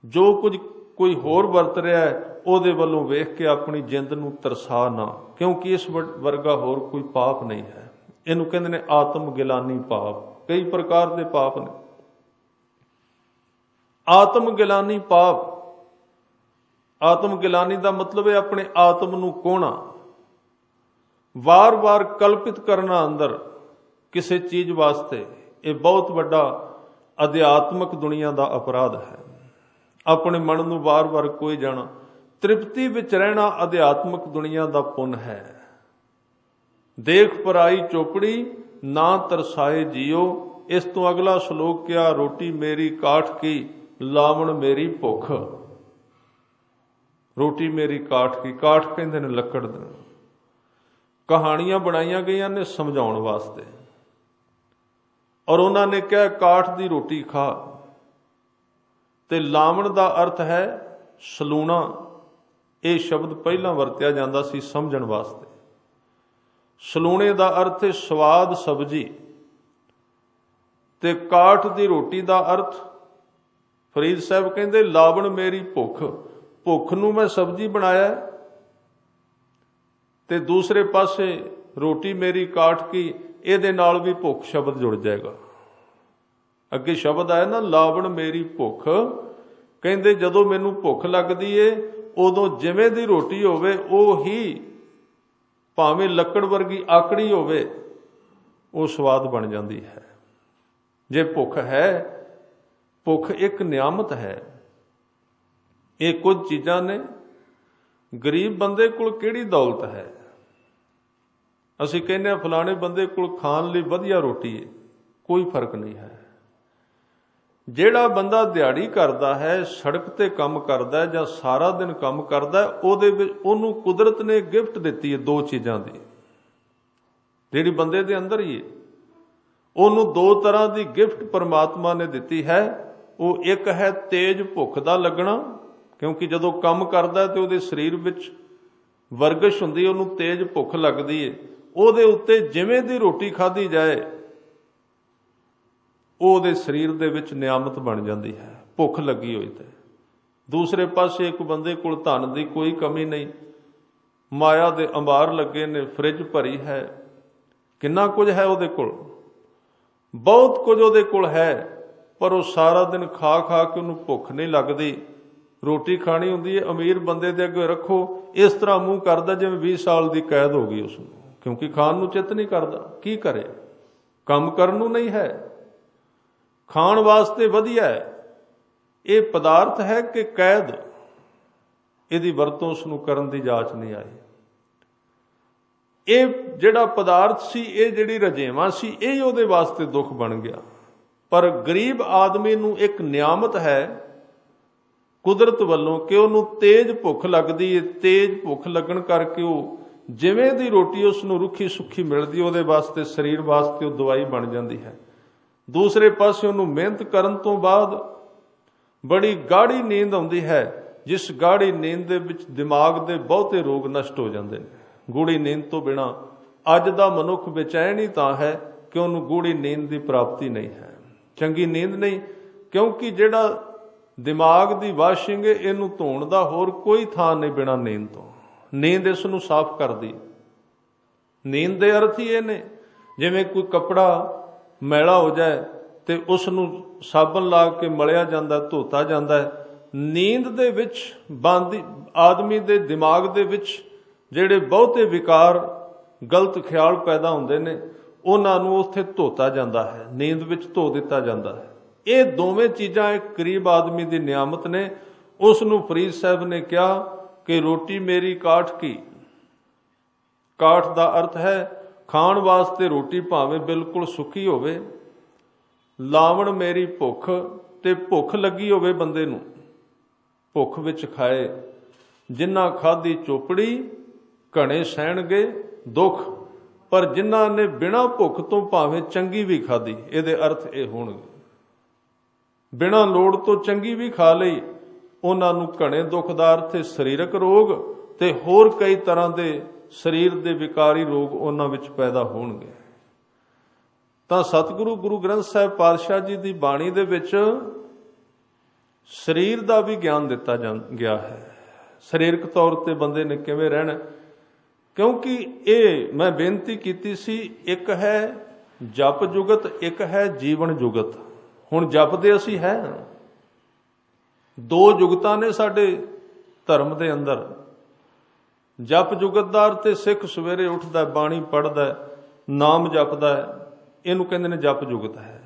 ਜੋ ਕੁਝ ਕੋਈ ਹੋਰ ਵਰਤ ਰਿਹਾ ਹੈ ਉਹਦੇ ਵੱਲੋਂ ਵੇਖ ਕੇ ਆਪਣੀ ਜਿੰਦ ਨੂੰ ਤਰਸਾ ਨਾ, ਕਿਉਂਕਿ ਇਸ ਵਰਗਾ ਹੋਰ ਕੋਈ ਪਾਪ ਨਹੀਂ ਹੈ। ਇਹਨੂੰ ਕਹਿੰਦੇ ਨੇ ਆਤਮ ਗਿਲਾਨੀ ਪਾਪ। ਕਈ ਪ੍ਰਕਾਰ ਦੇ ਪਾਪ ਨੇ। ਆਤਮ ਗਿਲਾਨੀ ਪਾਪ, ਆਤਮ ਗਿਲਾਨੀ ਦਾ ਮਤਲਬ ਹੈ ਆਪਣੇ ਆਤਮ ਨੂੰ ਕੋਹਣਾ, ਵਾਰ-ਵਾਰ ਕਲਪਿਤ ਕਰਨਾ ਅੰਦਰ ਕਿਸੇ ਚੀਜ਼ ਵਾਸਤੇ। ਇਹ ਬਹੁਤ ਵੱਡਾ ਅਧਿਆਤਮਕ ਦੁਨੀਆ ਦਾ ਅਪਰਾਧ ਹੈ। ਆਪਣੇ ਮਨ ਨੂੰ ਵਾਰ-ਵਾਰ ਕੋਈ ਜਾਣਾ, ਤ੍ਰਿਪਤੀ ਵਿੱਚ ਰਹਿਣਾ ਅਧਿਆਤਮਕ ਦੁਨੀਆ ਦਾ ਪੁੰਨ ਹੈ। ਦੇਖ ਪਰਾਈ ਚੋਪੜੀ ਨਾ ਤਰਸਾਏ ਜੀਓ। ਇਸ ਤੋਂ ਅਗਲਾ ਸ਼ਲੋਕ ਕਿਹਾ ਰੋਟੀ ਮੇਰੀ ਕਾਠ ਕੀ ਲਾਵਣ ਮੇਰੀ ਭੁੱਖ। ਰੋਟੀ ਮੇਰੀ ਕਾਠ ਕੀ, ਕਾਠ ਕਹਿੰਦੇ ਨੇ ਲੱਕੜ ਦਾ। ਕਹਾਣੀਆਂ ਬਣਾਈਆਂ ਗਈਆਂ ਨੇ ਸਮਝਾਉਣ ਵਾਸਤੇ, ਔਰ ਉਹਨਾਂ ਨੇ ਕਿਹਾ ਕਾਠ ਦੀ ਰੋਟੀ ਖਾ। ਤੇ ਲਾਵਣ ਦਾ ਅਰਥ ਹੈ ਸਲੂਣਾ। ਇਹ ਸ਼ਬਦ ਪਹਿਲਾਂ ਵਰਤਿਆ ਜਾਂਦਾ ਸੀ ਸਮਝਣ ਵਾਸਤੇ। ਸਲੂਣੇ ਦਾ ਅਰਥ ਹੈ ਸਵਾਦ ਸਬਜ਼ੀ, ਤੇ ਕਾਠ ਦੀ ਰੋਟੀ ਦਾ ਅਰਥ ਫਰੀਦ ਸਾਹਿਬ ਕਹਿੰਦੇ ਲਾਵਣ ਮੇਰੀ ਭੁੱਖ। ਭੁੱਖ ਨੂੰ ਮੈਂ ਸਬਜ਼ੀ ਬਣਾਇਆ, ਤੇ ਦੂਸਰੇ ਪਾਸੇ ਰੋਟੀ ਮੇਰੀ ਕਾਠ ਕੀ, ਇਹਦੇ ਨਾਲ ਵੀ ਭੁੱਖ ਸ਼ਬਦ ਜੁੜ ਜਾਏਗਾ। ਅੱਗੇ ਸ਼ਬਦ ਆਇਆ ਨਾ ਲਾਵਣ ਮੇਰੀ ਭੁੱਖ। ਕਹਿੰਦੇ ਜਦੋਂ ਮੈਨੂੰ ਭੁੱਖ ਲੱਗਦੀ ਏ ਉਦੋਂ ਜਿਵੇਂ ਦੀ ਰੋਟੀ ਹੋਵੇ ਉਹ ਹੀ, ਭਾਵੇਂ ਲੱਕੜ ਵਰਗੀ ਆਕੜੀ ਹੋਵੇ, ਉਹ ਸਵਾਦ ਬਣ ਜਾਂਦੀ ਹੈ। ਜੇ ਭੁੱਖ ਹੈ, ਭੁੱਖ ਇੱਕ ਨਿਆਮਤ ਹੈ। ਇਹ ਕੁਝ ਚੀਜ਼ਾਂ ਨੇ। ਗਰੀਬ ਬੰਦੇ ਕੋਲ ਕਿਹੜੀ ਦੌਲਤ ਹੈ? ਅਸੀਂ ਕਹਿੰਦੇ ਹਾਂ ਫਲਾਣੇ ਬੰਦੇ ਕੋਲ ਖਾਣ ਲਈ ਵਧੀਆ ਰੋਟੀ ਹੈ, ਕੋਈ ਫਰਕ ਨਹੀਂ ਹੈ। ਜਿਹੜਾ ਬੰਦਾ ਦਿਹਾੜੀ ਕਰਦਾ ਹੈ, ਸੜਕ ਤੇ ਕੰਮ ਕਰਦਾ ਜਾਂ ਸਾਰਾ ਦਿਨ ਕੰਮ ਕਰਦਾ, ਉਹਦੇ ਵਿੱਚ ਉਹਨੂੰ ਕੁਦਰਤ ਨੇ ਗਿਫਟ ਦਿੱਤੀ ਹੈ 2 ਚੀਜ਼ਾਂ ਦੀ, ਜਿਹੜੀ ਬੰਦੇ ਦੇ ਅੰਦਰ ਹੀ ਹੈ। ਉਹਨੂੰ 2 ਤਰ੍ਹਾਂ ਦੀ ਗਿਫਟ ਪਰਮਾਤਮਾ ਨੇ ਦਿੱਤੀ ਹੈ। ਉਹ ਇੱਕ ਹੈ ਤੇਜ਼ ਭੁੱਖ ਦਾ ਲੱਗਣਾ, ਕਿਉਂਕਿ ਜਦੋਂ ਕੰਮ ਕਰਦਾ ਤੇ ਉਹਦੇ ਸਰੀਰ ਵਿੱਚ ਵਰਗਿਸ਼ ਹੁੰਦੀ, ਉਹਨੂੰ ਤੇਜ਼ ਭੁੱਖ ਲੱਗਦੀ ਹੈ। ਉਹਦੇ ਉੱਤੇ ਜਿਵੇਂ ਦੀ ਰੋਟੀ ਖਾਧੀ ਜਾਏ ਉਹਦੇ ਸਰੀਰ ਦੇ ਵਿੱਚ ਨਿਆਮਤ ਬਣ ਜਾਂਦੀ ਹੈ, ਭੁੱਖ ਲੱਗੀ ਹੋਈ ਤੇ। ਦੂਸਰੇ ਪਾਸੇ ਇੱਕ ਬੰਦੇ ਕੋਲ ਧਨ ਦੀ ਕੋਈ ਕਮੀ ਨਹੀਂ, ਮਾਇਆ ਦੇ ਅੰਬਾਰ ਲੱਗੇ ਨੇ, ਫਰਿੱਜ ਭਰੀ ਹੈ, ਕਿੰਨਾ ਕੁਝ ਹੈ ਉਹਦੇ ਕੋਲ, ਬਹੁਤ ਕੁਝ ਉਹਦੇ ਕੋਲ ਹੈ, ਪਰ ਉਹ ਸਾਰਾ ਦਿਨ ਖਾ ਖਾ ਕੇ ਉਹਨੂੰ ਭੁੱਖ ਨਹੀਂ ਲੱਗਦੀ। ਰੋਟੀ ਖਾਣੀ ਹੁੰਦੀ ਹੈ, ਅਮੀਰ ਬੰਦੇ ਦੇ ਅੱਗੇ ਰੱਖੋ, ਇਸ ਤਰ੍ਹਾਂ ਮੂੰਹ ਕਰਦਾ ਜਿਵੇਂ 20 ਸਾਲ ਦੀ ਕੈਦ ਹੋ ਗਈ ਉਸਨੂੰ, ਕਿਉਂਕਿ ਖਾਣ ਨੂੰ ਚਿੱਤ ਨਹੀਂ ਕਰਦਾ। ਕੀ ਕਰੇ, ਕੰਮ ਕਰਨ ਨੂੰ ਨਹੀਂ ਹੈ, ਖਾਣ ਵਾਸਤੇ ਵਧੀਆ ਹੈ। ਇਹ ਪਦਾਰਥ ਹੈ ਕਿ ਕੈਦ, ਇਹਦੀ ਵਰਤੋਂ ਉਸਨੂੰ ਕਰਨ ਦੀ ਜਾਚ ਨਹੀਂ ਆਈ। ਇਹ ਜਿਹੜਾ ਪਦਾਰਥ ਸੀ, ਇਹ ਜਿਹੜੀ ਰਜੇਵਾਂ ਸੀ, ਇਹ ਉਹਦੇ ਵਾਸਤੇ ਦੁੱਖ ਬਣ ਗਿਆ। ਪਰ ਗਰੀਬ ਆਦਮੀ ਨੂੰ ਇੱਕ ਨਿਆਮਤ ਹੈ ਕੁਦਰਤ ਵੱਲੋਂ ਕਿ ਉਹਨੂੰ ਤੇਜ਼ ਭੁੱਖ ਲੱਗਦੀ ਹੈ। ਤੇਜ਼ ਭੁੱਖ ਲੱਗਣ ਕਰਕੇ ਉਹ ਜਿਵੇਂ ਦੀ ਰੋਟੀ ਉਸ ਨੂੰ ਰੁੱਖੀ ਸੁੱਖੀ ਮਿਲਦੀ, ਉਹਦੇ ਵਾਸਤੇ, ਸਰੀਰ ਵਾਸਤੇ ਉਹ ਦਵਾਈ ਬਣ ਜਾਂਦੀ ਹੈ। ਦੂਸਰੇ ਪਾਸੇ ਉਹਨੂੰ ਮਿਹਨਤ ਕਰਨ ਤੋਂ ਬਾਅਦ ਬੜੀ ਗਾੜੀ ਨੀਂਦ ਆਉਂਦੀ ਹੈ, ਜਿਸ ਗਾੜੀ ਨੀਂਦ ਦੇ ਵਿੱਚ ਦਿਮਾਗ ਦੇ ਬਹੁਤੇ ਰੋਗ ਨਸ਼ਟ ਹੋ ਜਾਂਦੇ ਨੇ। ਗੂੜੀ ਨੀਂਦ ਤੋਂ ਬਿਨਾਂ ਅੱਜ ਦਾ ਮਨੁੱਖ ਬੇਚੈਨ ਹੀ ਤਾਂ ਹੈ ਕਿ ਉਹਨੂੰ ਗੂੜੀ ਨੀਂਦ ਦੀ ਪ੍ਰਾਪਤੀ ਨਹੀਂ ਹੈ, ਚੰਗੀ ਨੀਂਦ ਨਹੀਂ, ਕਿਉਂਕਿ ਜਿਹੜਾ ਦਿਮਾਗ ਦੀ ਵਾਸ਼ਿੰਗ, ਇਹਨੂੰ ਧੋਣ ਦਾ ਹੋਰ ਕੋਈ ਥਾਂ ਨਹੀਂ ਬਿਨਾਂ ਨੀਂਦ ਤੋਂ। ਨੀਂਦ ਇਸ ਨੂੰ ਸਾਫ਼ ਕਰਦੀ। ਨੀਂਦ ਦੇ ਅਰਥ ਹੀ ਇਹ ਨੇ, ਜਿਵੇਂ ਕੋਈ ਕੱਪੜਾ ਮੈਲਾ ਹੋ ਜਾਏ ਤੇ ਉਸ ਨੂੰ ਸਾਬਣ ਲਾ ਕੇ ਮਲਿਆ ਜਾਂਦਾ, ਧੋਤਾ ਜਾਂਦਾ ਹੈ। ਨੀਂਦ ਦੇ ਵਿੱਚ ਬੰਦ ਆਦਮੀ ਦੇ ਦਿਮਾਗ ਦੇ ਵਿੱਚ ਜਿਹੜੇ ਬਹੁਤੇ ਵਿਕਾਰ, ਗਲਤ ਖਿਆਲ ਪੈਦਾ ਹੁੰਦੇ ਨੇ, ਉਹਨਾਂ ਨੂੰ ਉੱਥੇ ਧੋਤਾ ਜਾਂਦਾ ਹੈ, ਨੀਂਦ ਵਿੱਚ ਧੋ ਦਿੱਤਾ ਜਾਂਦਾ ਹੈ। ਇਹ ਦੋਵੇਂ ਚੀਜ਼ਾਂ ਇੱਕ ਗਰੀਬ ਆਦਮੀ ਦੀ ਨਿਆਮਤ ਨੇ। ਉਸ ਨੂੰ ਫਰੀਦ ਸਾਹਿਬ ਨੇ ਕਿਹਾ ਕਿ ਰੋਟੀ ਮੇਰੀ ਕਾਠ ਕੀ। ਕਾਠ ਦਾ ਅਰਥ ਹੈ ਖਾਣ ਵਾਸਤੇ ਰੋਟੀ, ਭਾਵੇਂ ਬਿਲਕੁਲ ਸੁੱਕੀ ਹੋਵੇ। ਲਾਵਣ ਮੇਰੀ ਭੁੱਖ, ਤੇ ਭੁੱਖ ਲੱਗੀ ਹੋਵੇ ਬੰਦੇ ਨੂੰ, ਭੁੱਖ ਵਿੱਚ ਖਾਏ। ਜਿਨ੍ਹਾਂ ਖਾਧੀ ਚੋਪੜੀ ਘਣੇ ਸਹਿਣਗੇ ਦੁੱਖ, ਪਰ ਜਿਨ੍ਹਾਂ ਨੇ ਬਿਨਾਂ ਭੁੱਖ ਤੋਂ ਭਾਵੇਂ ਚੰਗੀ ਵੀ ਖਾਧੀ, ਇਹਦੇ ਅਰਥ ਇਹ ਹੋਣਗੇ। ਬਿਨਾਂ ਲੋੜ ਤੋਂ ਚੰਗੀ ਵੀ ਖਾ ਲਈ, ਉਹਨਾਂ ਨੂੰ ਘਣੇ ਦੁੱਖ ਦਾ ਅਰਥ ਹੈ ਸਰੀਰਕ ਰੋਗ, ਤੇ ਹੋਰ ਕਈ ਤਰ੍ਹਾਂ ਦੇ ਸਰੀਰ ਦੇ ਵਿਕਾਰੀ ਰੋਗ ਉਹਨਾਂ ਵਿੱਚ ਪੈਦਾ ਹੋਣਗੇ। ਤਾਂ ਸਤਿਗੁਰੂ ਗੁਰੂ ਗ੍ਰੰਥ ਸਾਹਿਬ ਪਾਤਸ਼ਾਹ ਜੀ ਦੀ ਬਾਣੀ ਦੇ ਵਿੱਚ ਸਰੀਰ ਦਾ ਵੀ ਗਿਆਨ ਦਿੱਤਾ ਗਿਆ ਹੈ, ਸਰੀਰਕ ਤੌਰ ਤੇ ਬੰਦੇ ਨੇ ਕਿਵੇਂ ਰਹਿਣਾ। ਕਿਉਂਕਿ ਇਹ ਮੈਂ ਬੇਨਤੀ ਕੀਤੀ ਸੀ, ਇੱਕ ਹੈ ਜਪ ਜੁਗਤ, ਇੱਕ ਹੈ ਜੀਵਨ ਜੁਗਤ। ਹੁਣ ਜਪਦੇ ਅਸੀਂ ਹੈ, ਦੋ ਜੁਗਤਾਂ ਨੇ ਸਾਡੇ ਧਰਮ ਦੇ ਅੰਦਰ। ਜਪ ਜੁਗਤਦਾਰ ਤੇ ਸਿੱਖ ਸਵੇਰੇ ਉੱਠਦਾ, ਬਾਣੀ ਪੜ੍ਹਦਾ, ਨਾਮ ਜਪਦਾ ਹੈ, ਇਹਨੂੰ ਕਹਿੰਦੇ ਨੇ ਜਪ ਜੁਗਤ ਹੈ।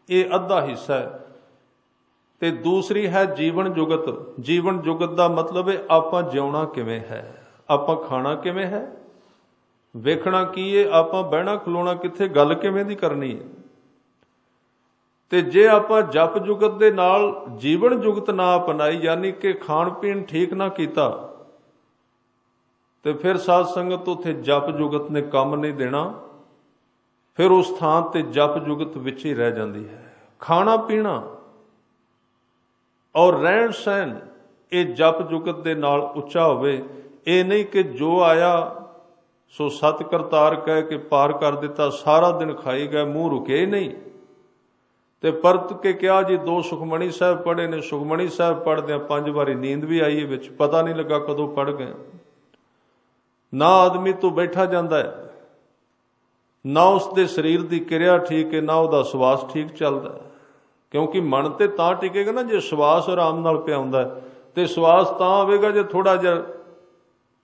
ਇਹ ਅੱਧਾ ਹਿੱਸਾ ਹੈ। ਤੇ ਦੂਸਰੀ ਹੈ ਜੀਵਨ ਜੁਗਤ। ਜੀਵਨ ਜੁਗਤ ਦਾ ਮਤਲਬ ਹੈ ਆਪਾਂ ਜਿਉਣਾ ਕਿਵੇਂ ਹੈ, ਆਪਾਂ ਖਾਣਾ ਕਿਵੇਂ ਹੈ, ਵੇਖਣਾ ਕੀ ਹੈ, ਆਪਾਂ ਬਹਿਣਾ ਖਲੋਣਾ ਕਿੱਥੇ, ਗੱਲ ਕਿਵੇਂ ਦੀ ਕਰਨੀ ਹੈ। ਤੇ ਜੇ ਆਪਾਂ ਜਪ ਜੁਗਤ ਦੇ ਨਾਲ ਜੀਵਨ ਜੁਗਤ ਨਾ ਅਪਣਾਈ, ਯਾਨੀ ਕਿ ਖਾਣ ਪੀਣ ਠੀਕ ਨਾ ਕੀਤਾ, ਤੇ ਫਿਰ ਸਾਧ ਸੰਗਤ ਉੱਥੇ ਜਪ ਜੁਗਤ ਨੇ ਕੰਮ ਨਹੀਂ ਦੇਣਾ। ਫਿਰ ਉਸ ਥਾਂ ਤੇ ਜਪ ਜੁਗਤ ਵਿੱਚ ਹੀ ਰਹਿ ਜਾਂਦੀ ਹੈ। ਖਾਣਾ ਪੀਣਾ ਔਰ ਰਹਿਣ ਸਹਿਣ ਇਹ ਜਪ ਜੁਗਤ ਦੇ ਨਾਲ ਉੱਚਾ ਹੋਵੇ। ਇਹ ਨਹੀਂ ਕਿ ਜੋ ਆਇਆ ਸੋ ਸਤ ਕਰਤਾਰ ਕਹਿ ਕੇ ਪਾਰ ਕਰ ਦਿੱਤਾ, ਸਾਰਾ ਦਿਨ ਖਾਈ ਗਏ, ਮੂੰਹ ਰੁਕੇ ਹੀ ਨਹੀਂ। ਤੇ ਪਰਤ ਕੇ ਕਿਹਾ ਜੀ 2 ਸੁਖਮਣੀ ਸਾਹਿਬ ਪੜ੍ਹੇ ਨੇ, ਸੁਖਮਣੀ ਸਾਹਿਬ ਪੜ੍ਹਦਿਆਂ 5 ਵਾਰੀ ਨੀਂਦ ਵੀ ਆਈ, ਵਿੱਚ ਪਤਾ ਨਹੀਂ ਲੱਗਾ ਕਦੋਂ ਪੜ੍ਹ ਗਏ। ਨਾ ਆਦਮੀ ਤੋਂ ਬੈਠਾ ਜਾਂਦਾ ਹੈ, ਨਾ ਉਸ ਦੇ ਸਰੀਰ ਦੀ ਕਿਰਿਆ ਠੀਕ ਹੈ, ਨਾ ਉਹਦਾ ਸਵਾਸ ਠੀਕ ਚੱਲਦਾ ਹੈ। ਕਿਉਂਕਿ ਮਨ ਤੇ ਤਾਂ ਟਿਕੇਗਾ ਨਾ ਜੇ ਸਵਾਸ ਆਰਾਮ ਨਾਲ ਪਿਆ ਹੁੰਦਾ ਹੈ, ਤੇ ਸਵਾਸ ਤਾਂ ਆਵੇਗਾ ਜੇ ਥੋੜਾ ਜਿਹਾ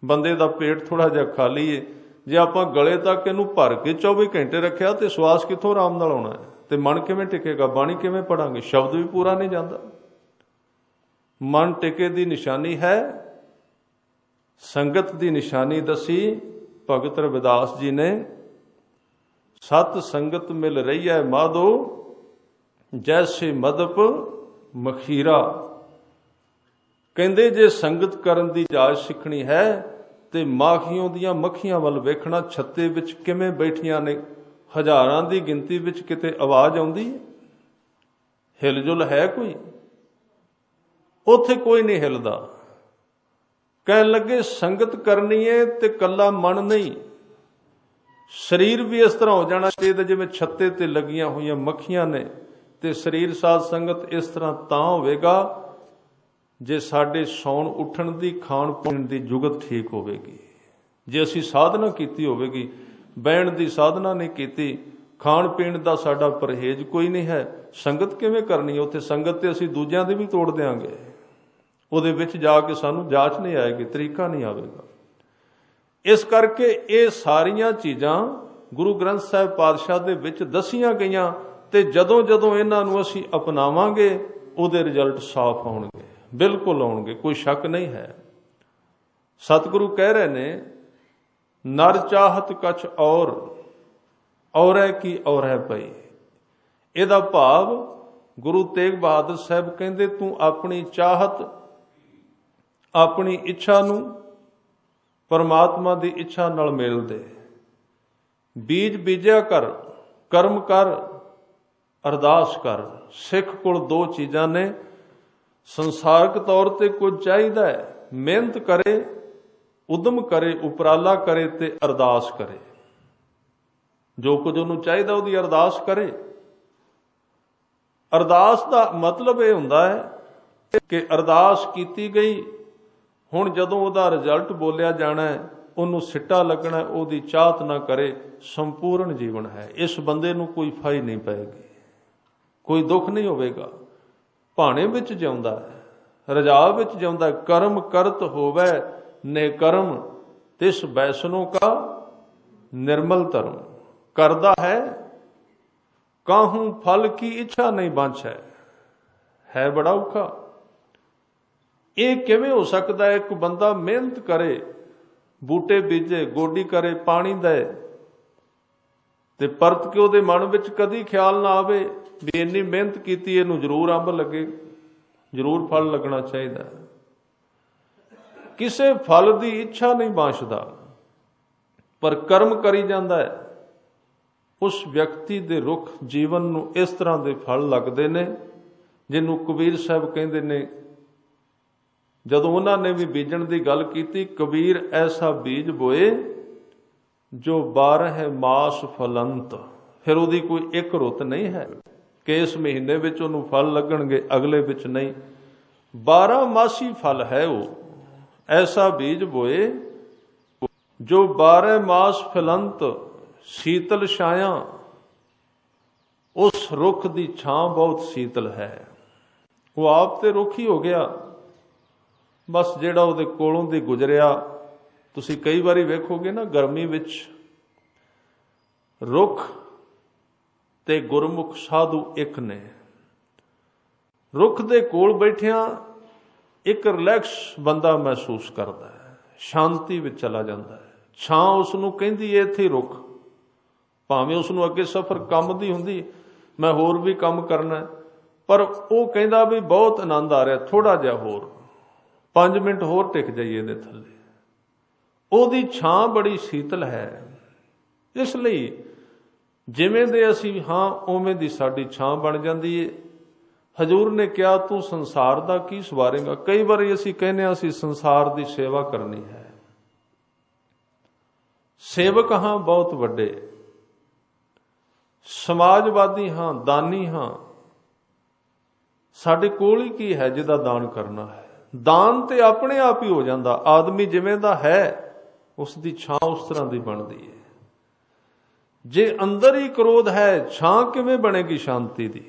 ਬੰਦੇ ਦਾ ਪੇਟ ਥੋੜਾ ਜਿਹਾ ਖਾਲੀ ਹੈ। ਜੇ ਆਪਾਂ ਗਲੇ ਤੱਕ ਇਹਨੂੰ ਭਰ ਕੇ 24 ਘੰਟੇ ਰੱਖਿਆ ਤੇ ਸਵਾਸ ਕਿੱਥੋਂ ਆਰਾਮ ਨਾਲ ਆਉਣਾ ਹੈ, ਤੇ ਮਨ ਕਿਵੇਂ ਟਿਕੇਗਾ, ਬਾਣੀ ਕਿਵੇਂ ਪੜਾਂਗੇ, ਸ਼ਬਦ ਵੀ ਪੂਰਾ ਨਹੀਂ ਜਾਂਦਾ। ਮਨ ਟਿਕੇ ਦੀ ਨਿਸ਼ਾਨੀ ਹੈ, ਸੰਗਤ ਦੀ ਨਿਸ਼ਾਨੀ ਦੱਸੀ ਭਗਤ ਰਵਿਦਾਸ ਜੀ ਨੇ। ਸਤ ਸੰਗਤ ਮਿਲ ਰਹੀ ਹੈ ਮਾਧੋ, ਜੈਸੇ ਮਦਪ ਮਖੀਰਾ। ਕਹਿੰਦੇ ਜੇ ਸੰਗਤ ਕਰਨ ਦੀ ਜਾਚ ਸਿੱਖਣੀ ਹੈ ਤੇ ਮਾਖੀਆਂ ਦੀਆਂ ਮੱਖੀਆਂ ਵੱਲ ਵੇਖਣਾ, ਛੱਤੇ ਵਿੱਚ ਕਿਵੇਂ ਬੈਠੀਆਂ ਨੇ, ਹਜ਼ਾਰਾਂ ਦੀ ਗਿਣਤੀ ਵਿੱਚ ਕਿਤੇ ਆਵਾਜ਼ ਆਉਂਦੀ ਹੈ, ਹਿਲਜੁਲ ਹੈ ਕੋਈ? ਉੱਥੇ ਕੋਈ ਨਹੀਂ ਹਿਲਦਾ। ਕਹਿਣ ਲੱਗੇ ਸੰਗਤ ਕਰਨੀ ਹੈ ਤੇ ਕੱਲਾ ਮਨ ਨਹੀਂ, ਸਰੀਰ ਵੀ ਇਸ ਤਰ੍ਹਾਂ ਹੋ ਜਾਣਾ ਚਾਹੀਦਾ ਜਿਵੇਂ ਛੱਤੇ ਤੇ ਲੱਗੀਆਂ ਹੋਈਆਂ ਮੱਖੀਆਂ ਨੇ। ਤੇ ਸਰੀਰ ਸਾਧ ਸੰਗਤ ਇਸ ਤਰ੍ਹਾਂ ਤਾਂ ਹੋਵੇਗਾ ਜੇ ਸਾਡੇ ਸੌਣ ਉੱਠਣ ਦੀ, ਖਾਣ ਪੀਣ ਦੀ ਜੁਗਤ ਠੀਕ ਹੋਵੇਗੀ। ਜੇ ਅਸੀਂ ਸਾਧਨਾ ਕੀਤੀ ਹੋਵੇਗੀ, ਬਹਿਣ ਦੀ ਸਾਧਨਾ ਨਹੀਂ ਕੀਤੀ, ਖਾਣ ਪੀਣ ਦਾ ਸਾਡਾ ਪਰਹੇਜ਼ ਕੋਈ ਨਹੀਂ ਹੈ, ਸੰਗਤ ਕਿਵੇਂ ਕਰਨੀ ਹੈ? ਉੱਥੇ ਸੰਗਤ ਤੇ ਅਸੀਂ ਦੂਜਿਆਂ ਦੇ ਵੀ ਤੋੜ ਦਿਆਂਗੇ। ਉਹਦੇ ਵਿੱਚ ਜਾ ਕੇ ਸਾਨੂੰ ਜਾਚ ਨਹੀਂ ਆਏਗੀ, ਤਰੀਕਾ ਨਹੀਂ ਆਵੇਗਾ। ਇਸ ਕਰਕੇ ਇਹ ਸਾਰੀਆਂ ਚੀਜ਼ਾਂ ਗੁਰੂ ਗ੍ਰੰਥ ਸਾਹਿਬ ਪਾਤਸ਼ਾਹ ਦੇ ਵਿੱਚ ਦੱਸੀਆਂ ਗਈਆਂ, ਤੇ ਜਦੋਂ ਜਦੋਂ ਇਹਨਾਂ ਨੂੰ ਅਸੀਂ ਅਪਣਾਵਾਂਗੇ ਉਹਦੇ ਰਿਜ਼ਲਟ ਸਾਫ਼ ਆਉਣਗੇ, ਬਿਲਕੁਲ ਆਉਣਗੇ, ਕੋਈ ਸ਼ੱਕ ਨਹੀਂ ਹੈ। ਸਤਿਗੁਰੂ ਕਹਿ ਰਹੇ ਨੇ, ਨਰ ਚਾਹਤ ਕਛ ਔਰੈ ਕੀ ਔਰੈ ਪਈ। ਇਹਦਾ ਭਾਵ ਗੁਰੂ ਤੇਗ ਬਹਾਦਰ ਸਾਹਿਬ ਕਹਿੰਦੇ, ਤੂੰ ਆਪਣੀ ਚਾਹਤ, ਆਪਣੀ ਇੱਛਾ ਨੂੰ ਪਰਮਾਤਮਾ ਦੀ ਇੱਛਾ ਨਾਲ ਮੇਲ ਦੇ। ਬੀਜ ਬੀਜਿਆ ਕਰ, ਕਰਮ ਕਰ, ਅਰਦਾਸ ਕਰ। ਸਿੱਖ ਕੋਲ ਦੋ ਚੀਜ਼ਾਂ ਨੇ। ਸੰਸਾਰਕ ਤੌਰ ਤੇ ਕੁਝ ਚਾਹੀਦਾ ਹੈ, ਮਿਹਨਤ ਕਰੇ, ਉਦਮ ਕਰੇ, ਉਪਰਾਲਾ ਕਰੇ ਤੇ ਅਰਦਾਸ ਕਰੇ। ਜੋ ਕੁਝ ਉਹਨੂੰ ਚਾਹੀਦਾ ਉਹਦੀ ਅਰਦਾਸ ਕਰੇ। ਅਰਦਾਸ ਦਾ ਮਤਲਬ ਇਹ ਹੁੰਦਾ ਹੈ ਕਿ ਅਰਦਾਸ ਕੀਤੀ ਗਈ, ਹੁਣ ਜਦੋਂ ਉਹਦਾ ਰਿਜ਼ਲਟ ਬੋਲਿਆ ਜਾਣਾ ਹੈ, ਉਹਨੂੰ ਸਿੱਟਾ ਲੱਗਣਾ, ਉਹਦੀ ਚਾਹਤ ਨਾ ਕਰੇ। ਸੰਪੂਰਨ ਜੀਵਨ ਹੈ। ਇਸ ਬੰਦੇ ਨੂੰ ਕੋਈ ਫਾਈ ਨਹੀਂ ਪਏਗੀ, ਕੋਈ ਦੁੱਖ ਨਹੀਂ ਹੋਵੇਗਾ। ਭਾਣੇ ਵਿੱਚ ਜਿਉਂਦਾ ਹੈ, ਰਜਾ ਵਿੱਚ ਜਿਉਂਦਾ ਹੈ। ਕਰਮ ਕਰਤ ਹੋਵੇ ਨੇ ਕਰਮ, ਤਿਸ ਬੈਸਨੋਂ ਕਾ ਨਿਰਮਲ ਧਰਮ। ਕਰਦਾ ਹੈ ਕਾਹੂ ਫਲ ਕੀ ਇੱਛਾ ਨਹੀਂ ਬਾਂਛੈ। ਹੈ ਬੜਾ ਔਖਾ। ਇਹ ਕਿਵੇਂ ਹੋ ਸਕਦਾ ਹੈ? ਇੱਕ ਬੰਦਾ ਮਿਹਨਤ ਕਰੇ, ਬੂਟੇ ਬੀਜੇ, ਗੋਡੀ ਕਰੇ, ਪਾਣੀ ਦੇ, ਤੇ ਪਰਤ ਕੇ ਉਹਦੇ ਮਨ ਵਿੱਚ ਕਦੀ ਖਿਆਲ ਨਾ ਆਵੇ ਵੀ ਇੰਨੀ ਮਿਹਨਤ ਕੀਤੀ, ਇਹਨੂੰ ਜ਼ਰੂਰ ਅੰਬ ਲੱਗੇ, ਜ਼ਰੂਰ ਫਲ ਲੱਗਣਾ ਚਾਹੀਦਾ। ਕਿਸੇ ਫਲ ਦੀ ਇੱਛਾ ਨਹੀਂ ਬਾਂਛਦਾ, ਪਰ ਕਰਮ ਕਰੀ ਜਾਂਦਾ ਹੈ। ਉਸ ਵਿਅਕਤੀ ਦੇ ਰੁੱਖ ਜੀਵਨ ਨੂੰ ਇਸ ਤਰ੍ਹਾਂ ਦੇ ਫਲ ਲੱਗਦੇ ਨੇ, ਜਿਹਨੂੰ ਕਬੀਰ ਸਾਹਿਬ ਕਹਿੰਦੇ ਨੇ। ਜਦੋਂ ਉਹਨਾਂ ਨੇ ਵੀ ਬੀਜਣ ਦੀ ਗੱਲ ਕੀਤੀ, ਕਬੀਰ ਐਸਾ ਬੀਜ ਬੋਏ ਜੋ 12 ਮਾਸ ਫਲੰਤ। ਫਿਰ ਉਹਦੀ ਕੋਈ ਇੱਕ ਰੁੱਤ ਨਹੀਂ ਹੈ ਕਿ ਇਸ ਮਹੀਨੇ ਵਿੱਚ ਉਹਨੂੰ ਫਲ ਲੱਗਣਗੇ, ਅਗਲੇ ਵਿੱਚ ਨਹੀਂ। 12 ਮਾਸੀ ਫਲ ਹੈ ਉਹ। ਐਸਾ ਬੀਜ ਬੋਏ ਜੋ 12 ਮਾਸ ਫਲੰਤ, ਸੀਤਲ ਛਾਇਆ। ਉਸ ਰੁੱਖ ਦੀ ਛਾਂ ਬਹੁਤ ਸੀਤਲ ਹੈ। ਉਹ ਆਪ ਤੇ ਰੁੱਖ ਹੀ ਹੋ ਗਿਆ, ਬਸ ਜਿਹੜਾ ਉਹਦੇ ਕੋਲੋਂ ਦੀ ਗੁਜ਼ਰਿਆ। ਤੁਸੀਂ ਕਈ ਵਾਰੀ ਵੇਖੋਗੇ ਨਾ, ਗਰਮੀ ਵਿੱਚ ਰੁੱਖ ਤੇ ਗੁਰਮੁਖ ਸਾਧੂ ਇੱਕ ਨੇ। ਰੁੱਖ ਦੇ ਕੋਲ ਬੈਠਿਆਂ ਇੱਕ ਰਿਲੈਕਸ ਬੰਦਾ ਮਹਿਸੂਸ ਕਰਦਾ ਹੈ, ਸ਼ਾਂਤੀ ਵਿੱਚ ਚਲਾ ਜਾਂਦਾ ਹੈ। ਛਾਂ ਉਸ ਨੂੰ ਕਹਿੰਦੀ ਹੈ ਇੱਥੇ ਰੁੱਖ, ਭਾਵੇਂ ਉਸ ਨੂੰ ਅੱਗੇ ਸਫ਼ਰ ਕੰਮ ਦੀ ਹੁੰਦੀ, ਮੈਂ ਹੋਰ ਵੀ ਕੰਮ ਕਰਨਾ, ਪਰ ਉਹ ਕਹਿੰਦਾ ਵੀ ਬਹੁਤ ਆਨੰਦ ਆ ਰਿਹਾ, ਥੋੜਾ ਜਿਹਾ ਹੋਰ 5 ਮਿੰਟ ਹੋਰ ਟਿਕ ਜਾਈਏ ਇਹਦੇ ਥੱਲੇ। ਉਹਦੀ ਛਾਂ ਬੜੀ ਸੀਤਲ ਹੈ। ਇਸ ਲਈ ਜਿਵੇਂ ਦੇ ਅਸੀਂ ਹਾਂ ਉਵੇਂ ਦੀ ਸਾਡੀ ਛਾਂ ਬਣ ਜਾਂਦੀ ਏ। ਹਜ਼ੂਰ ਨੇ ਕਿਹਾ, ਤੂੰ ਸੰਸਾਰ ਦਾ ਕੀ ਸਵਾਰੇਂਗਾ। ਕਈ ਵਾਰੀ ਅਸੀਂ ਕਹਿੰਦੇ ਹਾਂ ਅਸੀਂ ਸੰਸਾਰ ਦੀ ਸੇਵਾ ਕਰਨੀ ਹੈ। ਸੇਵਕ ਹਾਂ ਬਹੁਤ ਵੱਡੇ, ਸਮਾਜਵਾਦੀ ਹਾਂ, ਦਾਨੀ ਹਾਂ। ਸਾਡੇ ਕੋਲ ਹੀ ਕੀ ਹੈ ਜਿਹਦਾ ਦਾਨ ਕਰਨਾ ਹੈ? ਦਾਨ ਤੇ ਆਪਣੇ ਆਪ ਹੀ ਹੋ ਜਾਂਦਾ। ਆਦਮੀ ਜਿਵੇਂ ਦਾ ਹੈ ਉਸ ਦੀ ਛਾਂ ਉਸ ਤਰ੍ਹਾਂ ਦੀ ਬਣਦੀ ਹੈ। ਜੇ ਅੰਦਰ ਹੀ ਕ੍ਰੋਧ ਹੈ, ਛਾਂ ਕਿਵੇਂ ਬਣੇਗੀ ਸ਼ਾਂਤੀ ਦੀ?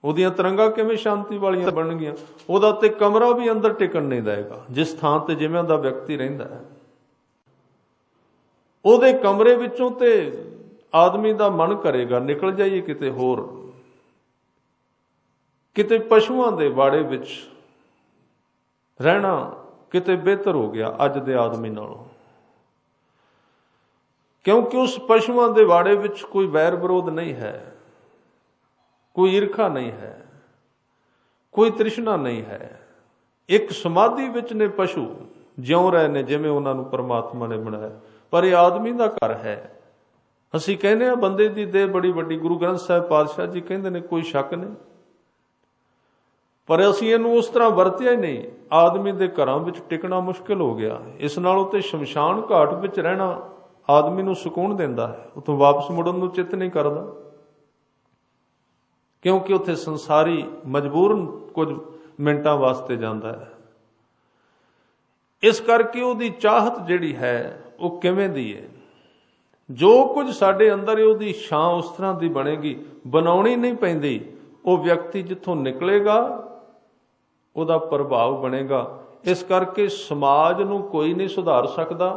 ਉਹਦੀਆਂ ਤਰੰਗਾਂ ਕਿਵੇਂ ਸ਼ਾਂਤੀ ਵਾਲੀਆਂ ਬਣਨਗੀਆਂ? ਉਹਦਾ ਤੇ ਕਮਰਾ ਵੀ ਅੰਦਰ ਟਿਕਣ ਨਹੀਂ ਦੇਗਾ। ਜਿਸ ਥਾਂ ਤੇ ਜਿਵੇਂ ਦਾ ਵਿਅਕਤੀ ਰਹਿੰਦਾ ਹੈ, ਉਹਦੇ ਕਮਰੇ ਵਿੱਚੋਂ ਤੇ ਆਦਮੀ ਦਾ ਮਨ ਕਰੇਗਾ ਨਿਕਲ ਜਾਈਏ ਕਿਤੇ ਹੋਰ, ਕਿਤੇ ਪਸ਼ੂਆਂ ਦੇ ਵਾੜੇ ਵਿੱਚ ਰਹਿਣਾ ਕਿਤੇ ਬਿਹਤਰ ਹੋ ਗਿਆ ਅੱਜ ਦੇ ਆਦਮੀ ਨਾਲੋਂ। ਕਿਉਂਕਿ ਉਸ ਪਸ਼ੂਆਂ ਦੇ ਵਾੜੇ ਵਿੱਚ ਕੋਈ ਵੈਰ ਵਿਰੋਧ ਨਹੀਂ ਹੈ, ਕੋਈ ਈਰਖਾ ਨਹੀਂ ਹੈ, ਕੋਈ ਤ੍ਰਿਸ਼ਨਾ ਨਹੀਂ ਹੈ। ਇੱਕ ਸਮਾਧੀ ਵਿੱਚ ਨੇ ਪਸ਼ੂ, ਜਿਉਂ ਰਹੇ ਨੇ ਜਿਵੇਂ ਉਹਨਾਂ ਨੂੰ ਪਰਮਾਤਮਾ ਨੇ ਬਣਾਇਆ, ਪਰ ਇਹ ਆਦਮੀ ਦਾ ਘਰ ਹੈ। ਅਸੀਂ ਕਹਿੰਦੇ ਹਾਂ ਬੰਦੇ ਦੀ ਦੇਹ ਬੜੀ ਵੱਡੀ, ਗੁਰੂ ਗ੍ਰੰਥ ਸਾਹਿਬ ਪਾਤਸ਼ਾਹ ਜੀ ਕਹਿੰਦੇ ਨੇ ਕੋਈ ਸ਼ੱਕ ਨਹੀਂ, ਪਰ ਅਸੀਂ ਇਹਨੂੰ ਉਸ ਤਰ੍ਹਾਂ ਵਰਤਿਆ ਹੀ ਨਹੀਂ। ਆਦਮੀ ਦੇ ਘਰਾਂ ਵਿੱਚ ਟਿਕਣਾ ਮੁਸ਼ਕਿਲ ਹੋ ਗਿਆ। ਇਸ ਨਾਲੋਂ ਤੇ ਸ਼ਮਸ਼ਾਨ ਘਾਟ ਵਿੱਚ ਰਹਿਣਾ ਆਦਮੀ ਨੂੰ ਸਕੂਨ ਦਿੰਦਾ ਹੈ, ਉੱਥੋਂ ਵਾਪਸ ਮੁੜਨ ਨੂੰ ਚਿੱਤ ਨਹੀਂ ਕਰਦਾ, ਕਿਉਂਕਿ ਉੱਥੇ ਸੰਸਾਰੀ ਮਜਬੂਰਨ ਕੁਝ ਮਿੰਟਾਂ ਵਾਸਤੇ ਜਾਂਦਾ ਹੈ। ਇਸ ਕਰਕੇ ਉਹਦੀ ਚਾਹਤ ਜਿਹੜੀ ਹੈ ਉਹ ਕਿਵੇਂ ਦੀ ਹੈ, ਜੋ ਕੁਝ ਸਾਡੇ ਅੰਦਰ ਹੈ ਉਹਦੀ ਛਾਂ ਉਸ ਤਰ੍ਹਾਂ ਦੀ ਬਣੇਗੀ, ਬਣਾਉਣੀ ਨਹੀਂ ਪੈਂਦੀ। ਉਹ ਵਿਅਕਤੀ ਜਿੱਥੋਂ ਨਿਕਲੇਗਾ ਉਹਦਾ ਪ੍ਰਭਾਵ ਬਣੇਗਾ। ਇਸ ਕਰਕੇ ਸਮਾਜ ਨੂੰ ਕੋਈ ਨਹੀਂ ਸੁਧਾਰ ਸਕਦਾ,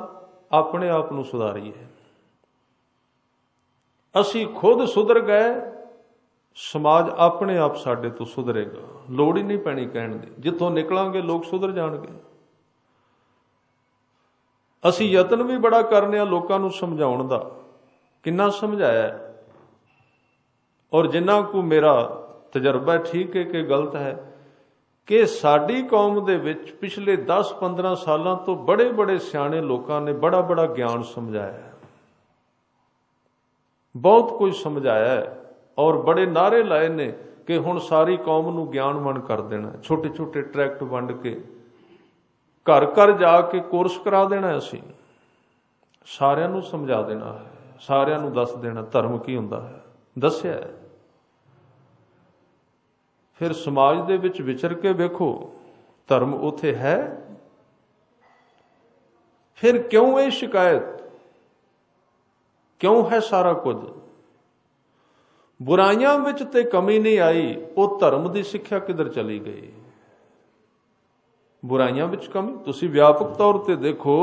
ਆਪਣੇ ਆਪ ਨੂੰ ਸੁਧਾਰੀਏ। ਅਸੀਂ ਖੁਦ ਸੁਧਰ ਗਏ, ਸਮਾਜ ਆਪਣੇ ਆਪ ਸਾਡੇ ਤੋਂ ਸੁਧਰੇਗਾ, ਲੋੜ ਹੀ ਨਹੀਂ ਪੈਣੀ ਕਹਿਣ ਦੀ। ਜਿੱਥੋਂ ਨਿਕਲਾਂਗੇ ਲੋਕ ਸੁਧਰ ਜਾਣਗੇ। ਅਸੀਂ ਯਤਨ ਵੀ ਬੜਾ ਕਰਨੇ ਆ ਲੋਕਾਂ ਨੂੰ ਸਮਝਾਉਣ ਦਾ, ਕਿੰਨਾ ਸਮਝਾਇਆ, ਔਰ ਜਿੰਨਾ ਕੁ ਮੇਰਾ ਤਜਰਬਾ ਠੀਕ ਹੈ ਕਿ ਗਲਤ ਹੈ, ਕਿ ਸਾਡੀ ਕੌਮ ਦੇ ਵਿੱਚ ਪਿਛਲੇ 10-15 ਸਾਲਾਂ ਤੋਂ ਬੜੇ ਬੜੇ ਸਿਆਣੇ ਲੋਕਾਂ ਨੇ ਬੜਾ ਬੜਾ ਗਿਆਨ ਸਮਝਾਇਆ, ਬਹੁਤ ਕੁਝ ਸਮਝਾਇਆ, ਔਰ ਬੜੇ ਨਾਅਰੇ ਲਾਏ ਨੇ ਕਿ ਹੁਣ ਸਾਰੀ ਕੌਮ ਨੂੰ ਗਿਆਨਵਾਨ ਕਰ ਦੇਣਾ। ਛੋਟੇ ਛੋਟੇ ਟਰੈਕਟ ਵੰਡ ਕੇ ਘਰ ਘਰ ਜਾ ਕੇ ਕੋਰਸ ਕਰਾ ਦੇਣਾ, ਅਸੀਂ ਸਾਰਿਆਂ ਨੂੰ ਸਮਝਾ ਦੇਣਾ ਹੈ, ਸਾਰਿਆਂ ਨੂੰ ਦੱਸ ਦੇਣਾ ਧਰਮ ਕੀ ਹੁੰਦਾ ਹੈ, ਦੱਸਿਆ ਹੈ। ਫਿਰ ਸਮਾਜ ਦੇ ਵਿੱਚ ਵਿਚਰ ਕੇ ਵੇਖੋ ਧਰਮ ਉੱਥੇ ਹੈ। ਫਿਰ ਕਿਉਂ ਇਹ ਸ਼ਿਕਾਇਤ, ਕਿਉਂ ਹੈ ਸਾਰਾ ਕੁਝ? ਬੁਰਾਈਆਂ ਵਿੱਚ ਤੇ ਕਮੀ ਨਹੀਂ ਆਈ, ਉਹ ਧਰਮ ਦੀ ਸਿੱਖਿਆ ਕਿੱਧਰ ਚਲੀ ਗਈ? ਬੁਰਾਈਆਂ ਵਿੱਚ ਕਮੀ, ਤੁਸੀਂ ਵਿਆਪਕ ਤੌਰ ਤੇ ਦੇਖੋ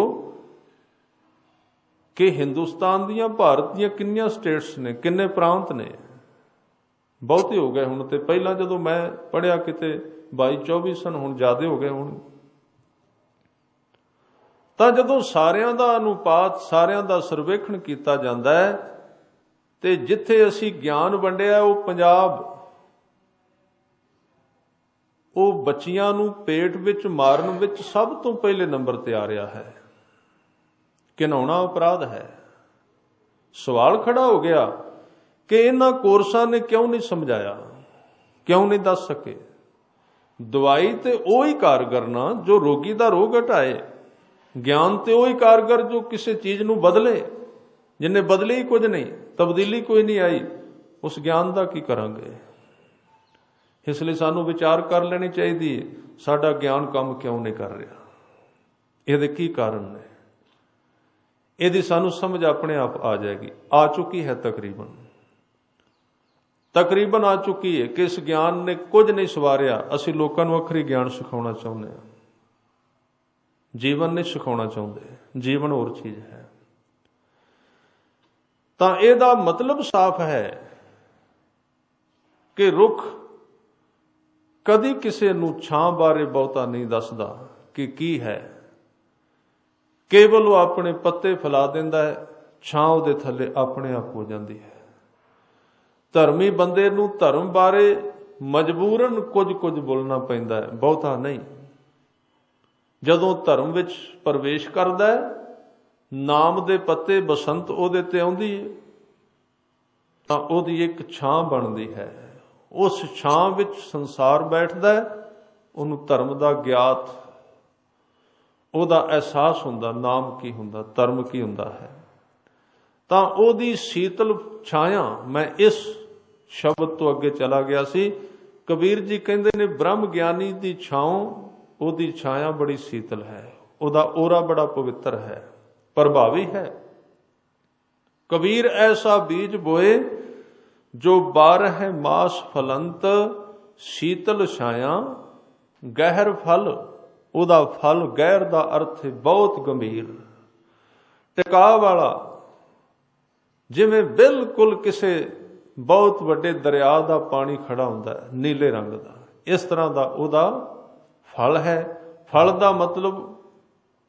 ਕਿ ਹਿੰਦੁਸਤਾਨ ਦੀਆਂ, ਭਾਰਤ ਦੀਆਂ ਕਿੰਨੀਆਂ ਸਟੇਟਸ ਨੇ, ਕਿੰਨੇ ਪ੍ਰਾਂਤ ਨੇ, ਬਹੁਤੇ ਹੋ ਗਏ ਹੁਣ ਤੇ। ਪਹਿਲਾਂ ਜਦੋਂ ਮੈਂ ਪੜ੍ਹਿਆ ਕਿਤੇ 22-24 ਸਨ, ਹੁਣ ਜ਼ਿਆਦਾ ਹੋ ਗਏ ਹੁਣ। ਤਾਂ ਜਦੋਂ ਸਾਰਿਆਂ ਦਾ ਅਨੁਪਾਤ, ਸਾਰਿਆਂ ਦਾ ਸਰਵੇਖਣ ਕੀਤਾ ਜਾਂਦਾ ਹੈ, ਤੇ ਜਿੱਥੇ ਅਸੀਂ ਗਿਆਨ ਵੰਡਿਆ ਉਹ ਪੰਜਾਬ, ਉਹ ਬੱਚੀਆਂ ਨੂੰ ਪੇਟ ਵਿੱਚ ਮਾਰਨ ਵਿੱਚ ਸਭ ਤੋਂ ਪਹਿਲੇ ਨੰਬਰ ਤੇ ਆ ਰਿਹਾ ਹੈ। ਘਿਨਾਉਣਾ ਅਪਰਾਧ ਹੈ। ਸਵਾਲ ਖੜਾ ਹੋ ਗਿਆ ਕਿ ਇਹਨਾਂ ਕੋਰਸਾਂ ਨੇ ਕਿਉਂ ਨਹੀਂ ਸਮਝਾਇਆ, ਕਿਉਂ ਨਹੀਂ ਦੱਸ ਸਕੇ? ਦਵਾਈ ਤੇ ਉਹੀ ਕਾਰਗਰ ਨਾ ਜੋ ਰੋਗੀ ਦਾ ਰੋਗ ਹਟਾਏ, ਗਿਆਨ ਤੇ ਉਹੀ ਕਾਰਗਰ ਜੋ ਕਿਸੇ ਚੀਜ਼ ਨੂੰ ਬਦਲੇ। ਜਿੰਨੇ ਬਦਲੇ ਹੀ ਕੁਝ ਨਹੀਂ, ਤਬਦੀਲੀ ਕੋਈ ਨਹੀਂ ਆਈ, ਉਸ ਗਿਆਨ ਦਾ ਕੀ ਕਰਾਂਗੇ? ਇਸ ਲਈ ਸਾਨੂੰ ਵਿਚਾਰ ਕਰ ਲੈਣੀ ਚਾਹੀਦੀ ਹੈ, ਸਾਡਾ ਗਿਆਨ ਕੰਮ ਕਿਉਂ ਨਹੀਂ ਕਰ ਰਿਹਾ, ਇਹਦੇ ਕੀ ਕਾਰਨ ਨੇ? ਇਹਦੀ ਸਾਨੂੰ ਸਮਝ ਆਪਣੇ ਆਪ ਆ ਜਾਏਗੀ। ਆ ਚੁੱਕੀ ਹੈ, ਤਕਰੀਬਨ ਆ ਚੁੱਕੀ ਹੈ ਕਿ ਇਸ ਗਿਆਨ ਨੇ ਕੁਝ ਨਹੀਂ ਸਵਾਰਿਆ। ਅਸੀਂ ਲੋਕਾਂ ਨੂੰ ਵੱਖਰੀ ਗਿਆਨ ਸਿਖਾਉਣਾ ਚਾਹੁੰਦੇ ਹਾਂ, ਜੀਵਨ ਨਹੀਂ ਸਿਖਾਉਣਾ ਚਾਹੁੰਦੇ। ਜੀਵਨ ਹੋਰ ਚੀਜ਼ ਹੈ। ਤਾਂ ਇਹਦਾ ਮਤਲਬ ਸਾਫ਼ ਹੈ ਕਿ ਰੁੱਖ ਕਦੀ ਕਿਸੇ ਨੂੰ ਛਾਂ ਬਾਰੇ ਬਹੁਤਾ ਨਹੀਂ ਦੱਸਦਾ ਕਿ ਕੀ ਹੈ, ਕੇਵਲ ਉਹ ਆਪਣੇ ਪੱਤੇ ਫੈਲਾ ਦਿੰਦਾ ਹੈ, ਛਾਂ ਉਹਦੇ ਥੱਲੇ ਆਪਣੇ ਆਪ ਹੋ ਜਾਂਦੀ ਹੈ। ਧਰਮੀ ਬੰਦੇ ਨੂੰ ਧਰਮ ਬਾਰੇ ਮਜਬੂਰਨ ਕੁਝ ਬੋਲਣਾ ਪੈਂਦਾ ਹੈ, ਬਹੁਤਾ ਨਹੀਂ। ਜਦੋਂ ਧਰਮ ਵਿੱਚ ਪ੍ਰਵੇਸ਼ ਕਰਦਾ ਹੈ, ਨਾਮ ਦੇ ਪੱਤੇ ਬਸੰਤ ਉਹਦੇ ਤੇ ਆਉਂਦੀ ਹੈ, ਤਾਂ ਉਹਦੀ ਇੱਕ ਛਾਂ ਬਣਦੀ ਹੈ। ਉਸ ਛਾਂ ਵਿੱਚ ਸੰਸਾਰ ਬੈਠਦਾ ਹੈ, ਉਹਨੂੰ ਧਰਮ ਦਾ ਗਿਆਤ, ਉਹਦਾ ਅਹਿਸਾਸ ਹੁੰਦਾ, ਨਾਮ ਕੀ ਹੁੰਦਾ, ਧਰਮ ਕੀ ਹੁੰਦਾ ਹੈ। ਤਾਂ ਉਹਦੀ ਸੀਤਲ ਛਾਇਆ, ਮੈਂ ਇਸ ਸ਼ਬਦ ਤੋਂ ਅੱਗੇ ਚਲਾ ਗਿਆ ਸੀ। ਕਬੀਰ ਜੀ ਕਹਿੰਦੇ ਨੇ ਬ੍ਰਹਮ ਗਿਆਨੀ ਦੀ ਛਾਂ, ਉਹਦੀ ਛਾਇਆ ਬੜੀ ਸੀਤਲ ਹੈ, ਉਹਦਾ ਔਰਾ ਬੜਾ ਪਵਿੱਤਰ ਹੈ, ਪ੍ਰਭਾਵੀ ਹੈ। ਕਬੀਰ ਐਸਾ ਬੀਜ ਬੋਏ ਜੋ 12 ਮਾਸ ਫਲੰਤ, ਸੀਤਲ ਛਾਇਆ ਗਹਿਰ ਫਲ। ਉਹਦਾ ਫਲ, ਗਹਿਰ ਦਾ ਅਰਥ ਹੈ ਬਹੁਤ ਗੰਭੀਰ, ਟਿਕਾ ਵਾਲਾ, ਜਿਵੇਂ ਬਿਲਕੁਲ ਕਿਸੇ ਬਹੁਤ ਵੱਡੇ ਦਰਿਆ ਦਾ ਪਾਣੀ ਖੜਾ ਹੁੰਦਾ ਹੈ, ਨੀਲੇ ਰੰਗ ਦਾ, ਇਸ ਤਰ੍ਹਾਂ ਦਾ ਉਹਦਾ ਫਲ ਹੈ। ਫਲ ਦਾ ਮਤਲਬ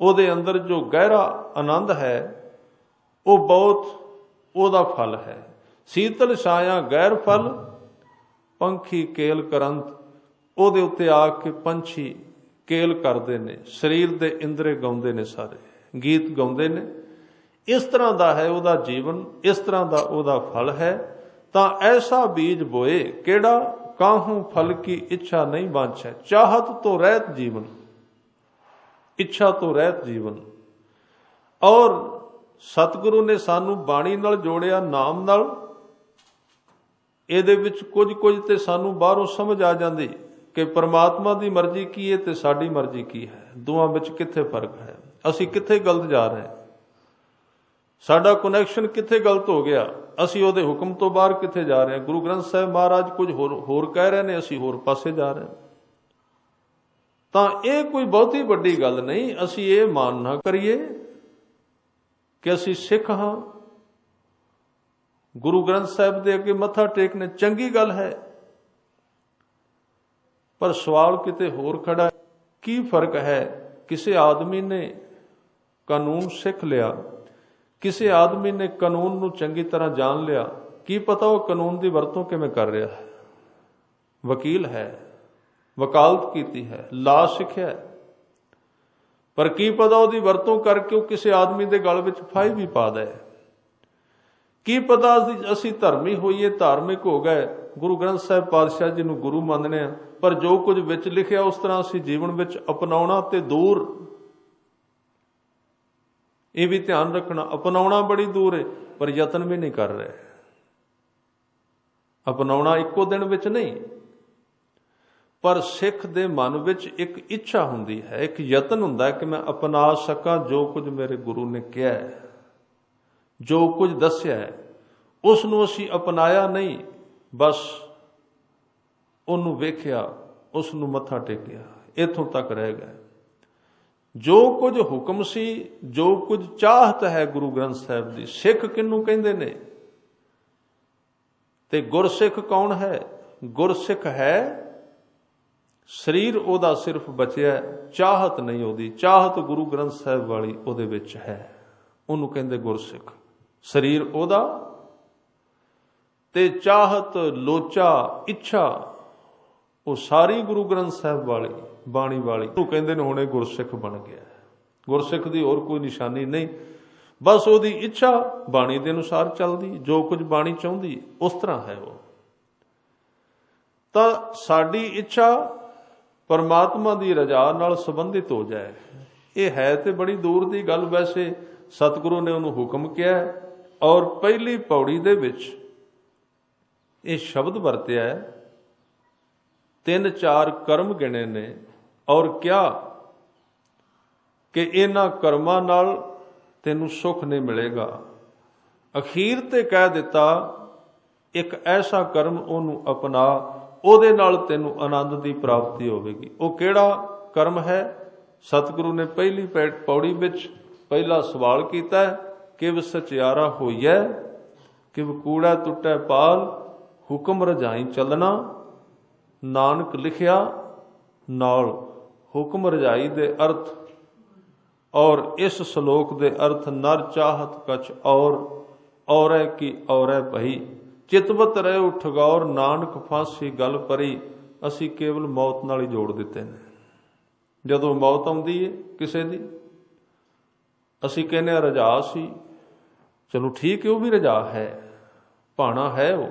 ਉਹਦੇ ਅੰਦਰ ਜੋ ਗਹਿਰਾ ਆਨੰਦ ਹੈ, ਉਹ ਬਹੁਤ ਉਹਦਾ ਫਲ ਹੈ। ਸੀਤਲ ਛਾਇਆ ਗੈਰ ਫਲ, ਪੰਖੀ ਕੇਲ ਕਰੰਤ, ਉਹਦੇ ਉੱਤੇ ਆ ਕੇ ਪੰਛੀ ਕੇਲ ਕਰਦੇ ਨੇ, ਸਰੀਰ ਦੇ ਇੰਦਰੇ ਗਾਉਂਦੇ ਨੇ, ਸਾਰੇ ਗੀਤ ਗਾਉਂਦੇ ਨੇ। ਇਸ ਤਰ੍ਹਾਂ ਦਾ ਹੈ ਉਹਦਾ ਜੀਵਨ, ਇਸ ਤਰ੍ਹਾਂ ਦਾ ਉਹਦਾ ਫਲ ਹੈ। ਤਾਂ ਐਸਾ ਬੀਜ ਬੋਏ, ਕਿਹੜਾ? ਕਾਹੂ ਫਲ ਕੀ ਇੱਛਾ ਨਹੀਂ ਬਾਂਛੈ, ਚਾਹਤ ਤੋਂ ਰਹਿਤ ਜੀਵਨ, ਇੱਛਾ ਤੋਂ ਰਹਿਤ ਜੀਵਨ। ਔਰ सतगुरु ने सानू बाणी नाल जोड़िया, नाम नाल। ਇਹਦੇ ਵਿੱਚ कुछ ਤੇ सानू बाहरों समझ आ जाती कि परमात्मा की मर्जी की है ते साडी मर्जी की है, दोवां विच कित्थे फर्क है, असी कित्थे गलत जा रहे हैं, साडा कनैक्शन कित्थे गलत हो गया, असी उहदे हुक्म तो बाहर कित्थे जा रहे हैं। गुरु ग्रंथ साहिब महाराज कुछ होर कह रहे हैं, असी होर पासे जा रहे हैं। तां इह कोई बहुती वड्डी गल नहीं। असी ये मान ना करिए कि असी सिख हाँ, गुरु ग्रंथ साहिब दे अगे मत्था टेकने चंगी गल है, पर सवाल किते होर खड़ा है। की फर्क है, किसी आदमी ने कानून सीख लिया, किसी आदमी ने कानून नूं चंगी तरह जान लिया, की पता वो कानून की वरतों किवें कर रहा है। वकील है, वकालत कीती है, ला सीखिया, पर की पता उसकी वरतों करके किसी आदमी के गल विच फाही भी पा दे। की पता असी धर्मी होइए, धार्मिक हो गए, गुरु ग्रंथ साहिब पातशाह जी नूं गुरु मनने, पर जो कुछ विच लिखिया उस तरह असी जीवन विच अपनाउणा ते दूर। ये भी ध्यान रखना, अपनाउणा बड़ी दूर है, पर यतन भी नहीं कर रहे। अपनाउणा इक्को दिन विच नहीं, पर सिख दे मन विच एक इच्छा हुंदी है, एक यतन हुंदा है कि मैं अपना सकां जो कुछ मेरे गुरु ने कहा है, जो कुछ दस्या है उसनूं असीं अपनाया नहीं, बस उन्होंने वेख्या, उसनूं मत्था टेकिया, इत्थों तक रह गए। जो कुछ हुक्म सी, जो कुछ चाहत है गुरु ग्रंथ साहिब दी, सिख किनू कहंदे ने ते गुरसिख कौन है? गुरसिख है शरीर ओदा सिर्फ बचिया, चाहत नहीं ओदी, चाहत गुरु ग्रंथ साहिब वाली ओदे विच है, उन्होंने कहंदे गुरसिख। शरीर ओदा ते चाहत, लोचा, इच्छा वो सारी गुरु ग्रंथ साहिब वाली बाणी वाली, वो कहंदे ने हुणे गुरसिख बन गया। गुरसिख दी होर कोई निशानी नहीं, बस ओदी इच्छा बाणी दे अनुसार चलदी, जो कुछ बाणी चाहुंदी उस तरह है वो। तां साडी इच्छा परमात्मा दी रजा नाल संबंधित हो जाए, ये है तो बड़ी दूर की गल। वैसे सतगुरु ने उन्होंने हुक्म किया, और पहली पौड़ी दे विच ये शब्द वरत्या है, 3-4 कर्म गिने ने, और क्या कि इन्हां कर्मां नाल तैनूं सुख नहीं मिलेगा। अखीर ते कह दिता एक ऐसा कर्म उन्होंने अपना, ਉਹਦੇ ਨਾਲ ਤੈਨੂੰ आनंद की प्राप्ति होगी। वो किहड़ा कर्म है? सतगुरु ने पहली पौड़ी विच पहला सवाल किया है, किव सचियारा होइए, किव कूड़ा टुटै पाल, हुक्म रजाई चलना, नानक लिखिया नाल। हुक्म रजाई दे अर्थ और इस श्लोक दे अर्थ, नर चाहत कछ और की और भई, चितवत रहे उठगौर, नानक फांसी गल परी। असी केवल मौत नाल ही जोड़ दिते ने। जदों मौत आउंदी है किसी दी, असी कहने रजा सी, चलो ठीक है, वो भी रजा है, भाना है, वो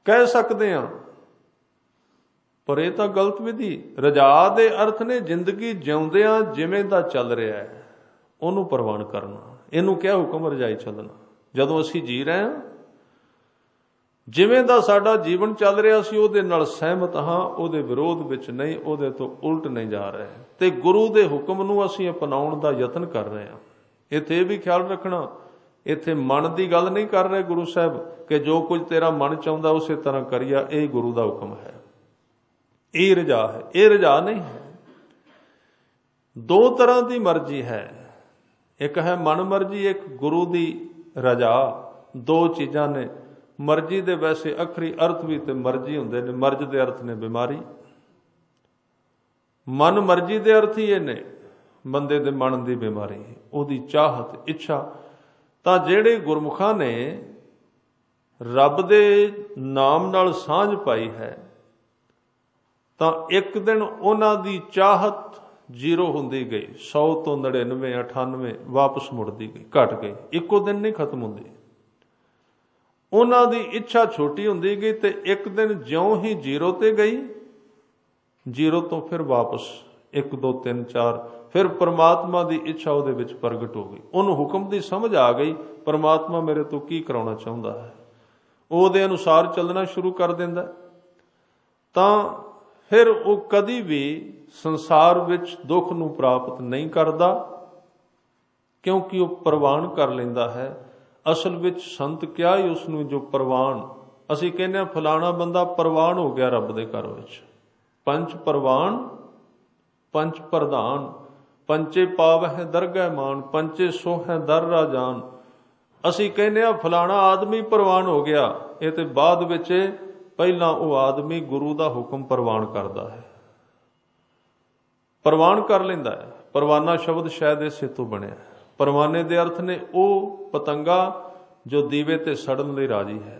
कह सकते हैं, पर यह तो गलत विधि। रजा दे अर्थ ने जिंदगी जिउंदियां जिवें दा चल रहा है उन्होंने प्रवान करना, इनू क्या हुक्म रजाई चलना। जदों असी जी रहे हैं, जिवें दा साडा जीवन चल रहा, असी उहदे नाल सहमत हाँ, उहदे विरोध विच नहीं, उहदे तो उल्ट नहीं जा रहे, ते गुरु दे हुक्म नूं असी अपनाउण दा यतन कर रहे हैं। इत्थे भी ख्याल रखना, इत्थे मन की गल नहीं कर रहे गुरु साहब कि जो कुछ तेरा मन चाहुंदा उसे तरह करिया, यह गुरु का हुक्म है, ये रजा है, ये रजा नहीं है। दो तरह की मर्जी है, एक है मन मर्जी, एक गुरु की रजा। दो चीज़ां ने। मर्जी दे वैसे अखरी अर्थ भी ते मर्जी हुंदे ने, मर्ज दे अर्थ ने बीमारी, मन मर्जी दे अर्थ ही ने बंदे दे मन की बीमारी, उहदी चाहत इच्छा। तां जिहड़े गुरमुखां ने रब दे नाम नाल सांझ पाई है, तां एक दिन उन्हां दी चाहत जीरो हुंदी गई, 100 तो 99 98 वापस मुड़ती गई, घट गई, इक्को दिन नहीं खत्म हुंदी। उन्हां दी इच्छा छोटी हुंदी गई, ते एक दिन ज्यों ही जीरो ते गई, जीरो तो फिर वापस 1 2 3 4 फिर परमात्मा की इच्छा उहदे विच प्रगट हो गई, उन्होंने हुक्म की समझ आ गई परमात्मा मेरे तो की कराउणा चाहुंदा है, ਉਹਦੇ अनुसार चलना शुरू कर दिंदा। तां फिर वो कदी भी संसार विच दुख नूं प्राप्त नहीं करता, क्योंकि वो प्रवान कर लैंदा है। असल विच संत क्या ही उसनूं जो प्रवान, असीं कहने आ फलाना बंदा प्रवान हो गया रब दे घर विच। पंच प्रवान पंच प्रधान, पंचे पाव है दरगह मान, पंचे सो है दर राजान। असीं कहने आ फलाना आदमी प्रवान हो गया, ये तो बाद विच पहला वो आदमी गुरु का हुक्म प्रवान करता है, प्रवान कर लेंदा है। परवाना शब्द शायद इसे तो बनया। परवाने दे अर्थ ने वो पतंगा जो दीवे ते सड़न लई राजी है,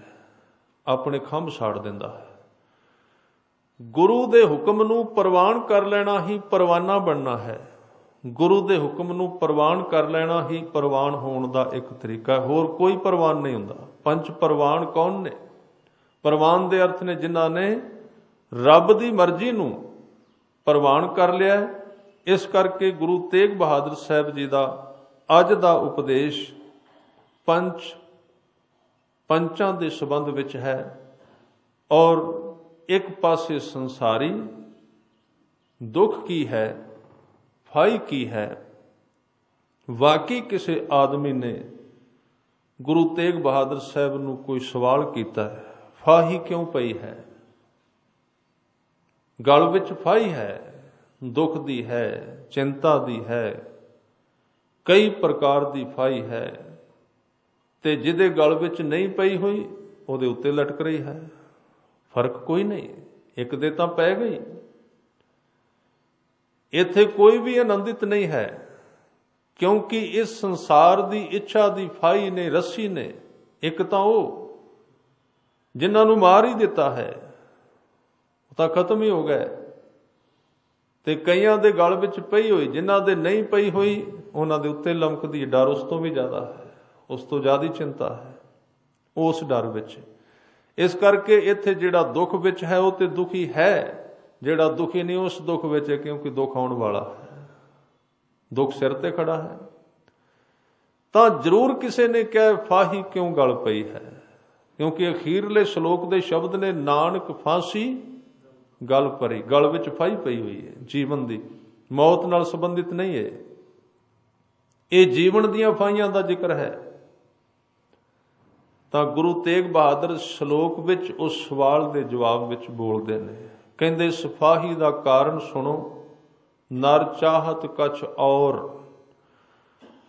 अपने खंभ साड़ दिंदा है। गुरु दे हुक्म नूं प्रवान कर लेना ही परवाना बनना है। गुरु दे हुक्म नूं प्रवान कर लेना ही प्रवान होने का एक तरीका है, होर कोई प्रवान नहीं हुंदा। पंच प्रवान कौन ने? प्रवान दे अर्थ ने जिन्हां ने रब दी मर्जी नूं प्रवान कर लिया। इस करके गुरु तेग बहादुर साहब जी का अज का उपदेश पंचां दे संबंध विच है, और एक पासे संसारी दुख की है, फाई की है। वाकई किसी आदमी ने गुरु तेग बहादुर साहब नूं कोई सवाल किया है, फाही क्यों पई है? गल विच फाही है, दुख दी है, चिंता दी है, कई प्रकार दी फाही है, ते जिहदे गल विच नहीं पई हुई उहदे उत्ते लटक रही है। फर्क कोई नहीं, एक दे तां पै गई। इत्थे कोई भी आनंदित नहीं है, क्योंकि इस संसार दी इच्छा दी फाही ने, रस्सी ने, एक तां वो जिन्हां नूं मार ही दिता है, वो तां खत्म ही हो गए, ते कईयां दे गल विच पई हुई, जिन्हां दे नहीं पई हुई उन्हां दे उत्ते लमकदी। डर उस तो भी ज़्यादा है, उस तो ज़्यादा चिंता है उस डर विच। इस करके इत्थे जिहड़ा दुख विच है वो तो दुखी है, जिहड़ा दुखी नहीं उस दुख विच है, क्योंकि दुख आउण वाला है, दुख सिर ते खड़ा है। तां जरूर किसी ने कहा फाही क्यों गल पई है, क्योंकि अखीरले श्लोक दे शब्द ने नानक फांसी गल परी। गल विच फाही पई हुई है, जीवन दी, मौत नाल संबंधित नहीं है। ये जीवन दीयां फाहियां दा जिक्र है। तां गुरु तेग बहादुर श्लोक विच उस सवाल दे जवाब विच बोलदे ने, कहंदे सफाही दा कारण सुनो, नर चाहत कछ और।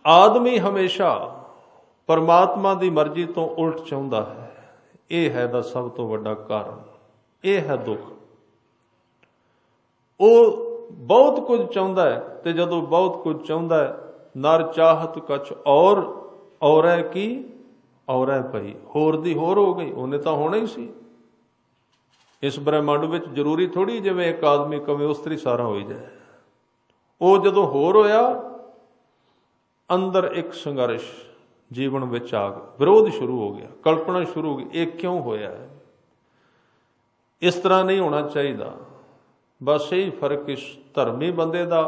आदमी हमेशा परमात्मा दी मर्जी तो उल्ट चाहुंदा है, यह है दा सब तो वड्डा कारण, यह है दुख। वो बहुत कुछ चाहुंदा है, ते जदों बहुत कुछ चाहुंदा है, नर चाहत कछ और है की और है पई, होर दी होर हो गई, उन्हें तो होना ही सी। इस ब्रह्मंड विच जरूरी थोड़ी जिवें एक आदमी कवे उस्तरी सारा हो जाए। वो जदों होर होया, अंदर एक संघर्ष जीवन विच आ गया, विरोध शुरू हो गया, कल्पना शुरू हो गई, एक क्यों होया है, इस तरह नहीं होना चाहिए। बस यही फर्क इस धर्मी बंदे दा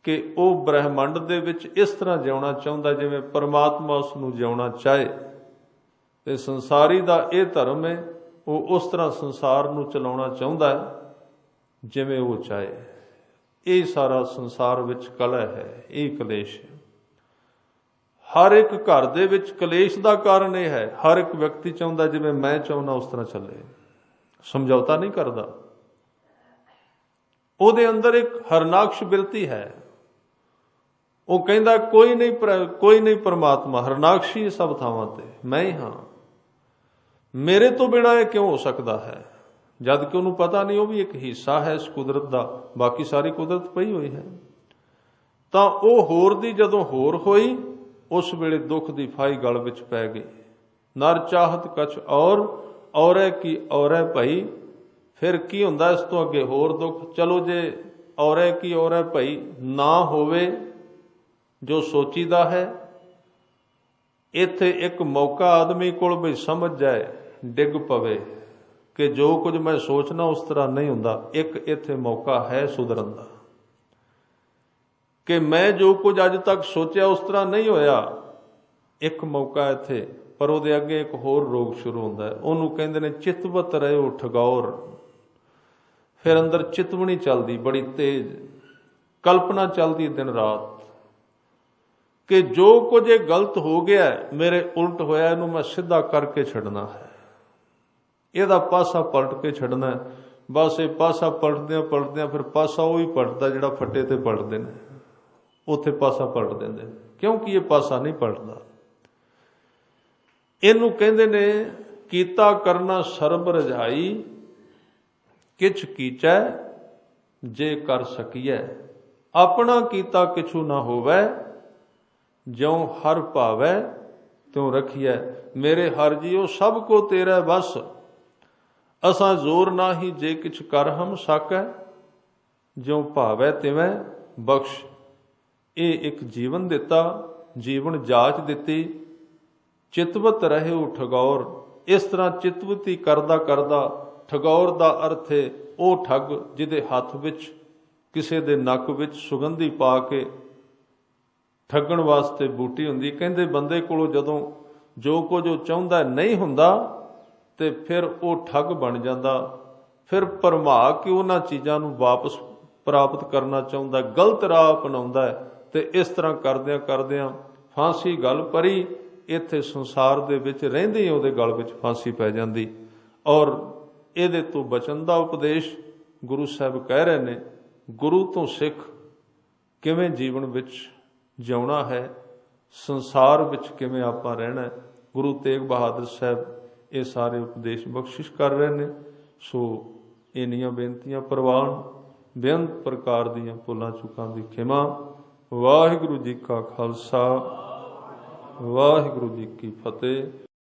कि वह ब्रह्मंड दे विच इस तरह जिउना चाहुंदा जिवें परमात्मा उसनूं जिउना चाहे, ते संसारी दा यह धर्म है, वो उस तरह संसार नूं चलाउणा चाहुंदा है जिवें वो चाहे। ये सारा संसार विच कलह है, ये कलेश है। हर एक घर दे विच कलेश दा कारण यह है, हर एक व्यक्ति चाहुंदा जिवें मैं चाहुंदा उस तरह चले, समझौता नहीं करता। ਉਹਦੇ अंदर एक हरनाक्ष बिरती है, वो कहता कोई नहीं परमात्मा, हरनाक्षी सब थावां ते मैं ही हाँ, मेरे तो बिना यह क्यों हो सकता है, जद कि उन्होंने पता नहीं वो भी एक हिस्सा है इस कुदरत का, बाकी सारी कुदरत पई हुई है। तो वह होर दी जदों होर होई, उस वेले दुख की फाही गल विच पै गई। नर चाहत कछ और है की और है भाई, फिर की हुंदा इस तो अगे होर दुख। चलो जे और है की और है भाई ना होवे जो सोचीदा है, इत्थे एक मौका आदमी कोल भी समझ जाए, डिग पवे कि जो कुछ मैं सोचना उस तरह नहीं हुंदा, एक इत्थे मौका है सुधरन दा। कि मैं जो कुछ अज तक सोचा उस तरह नहीं होया। एक मौका इत्थे पर ਉਹਦੇ ਅੱਗੇ एक होर रोग शुरू ਹੁੰਦਾ है, ਉਹਨੂੰ ਕਹਿੰਦੇ ਨੇ चितवत रहो ठगौर। फिर अंदर चितवनी चलती बड़ी तेज, कल्पना चलती दिन रात कि जो कुछ ये गलत हो गया मेरे उल्ट होया, इनू मैं सीधा करके छड़ना है, ਇਹਦਾ पासा पलट के छड़ना है। बस ये पासा पलटद्या फिर पासा वही पलटता जिहड़ा फट्टे ते पलटदे ने, उत्थे पासा पलट देंदे, क्योंकि ये पासा नहीं पलटदा। इनू कहंदे ने कीता करना सर्ब रजाई, किछ कीचै जे कर सकीऐ। अपना कीता किछु ना होवै, ज्यों हर भावै त्यों रखिऐ। मेरे हर जियो सब को तेरा बस, असां जोर ना ही जे किछ कर हम साकै। ज्यों भावै तिवैं बख्श। ये एक जीवन दिता, जीवन जाच दिती। चितवत रहे ठगौर। इस तरह चितवती करदा करदा, ठगौर का अर्थ है वो ठग जिहदे हथ विच किसी दे नक विच सुगंधी पा के ठगण वास्ते बूटी हुंदी। कहंदे बंदे कोलों जदों जो कुछ वो चाहुंदा नहीं हुंदा ते फिर वो ठग बन जांदा, फिर भरमा के उन्हां चीज़ां नूं वापस प्राप्त करना चाहुंदा, गलत राह अपनाउंदा है। ते इस तरह करदियां करदियां फांसी गल परी, इत्थे संसार दे विच रहिंदे ही उहदे गल विच फांसी पै जांदी। और ਇਹਦੇ ਤੋਂ ਬਚਣ ਦਾ ਉਪਦੇਸ਼ ਗੁਰੂ ਸਾਹਿਬ ਕਹਿ ਰਹੇ ਨੇ। ਗੁਰੂ ਤੋਂ ਸਿੱਖ ਕਿਵੇਂ ਜੀਵਨ ਵਿੱਚ ਜਿਉਣਾ ਹੈ, ਸੰਸਾਰ ਵਿੱਚ ਕਿਵੇਂ ਆਪਾਂ ਰਹਿਣਾ ਹੈ, ਗੁਰੂ ਤੇਗ ਬਹਾਦਰ ਸਾਹਿਬ ਇਹ ਸਾਰੇ ਉਪਦੇਸ਼ ਬਖਸ਼ਿਸ਼ ਕਰ ਰਹੇ ਨੇ। ਸੋ ਇੰਨੀਆਂ ਬੇਨਤੀਆਂ ਪ੍ਰਵਾਨ, ਬੇਅੰਤ ਪ੍ਰਕਾਰ ਦੀਆਂ ਭੁੱਲਾਂ ਚੁੱਕਾਂ ਦੀ ਖਿਮਾ। ਵਾਹਿਗੁਰੂ ਜੀ ਕਾ ਖਾਲਸਾ, ਵਾਹਿਗੁਰੂ ਜੀ ਕੀ ਫਤਿਹ।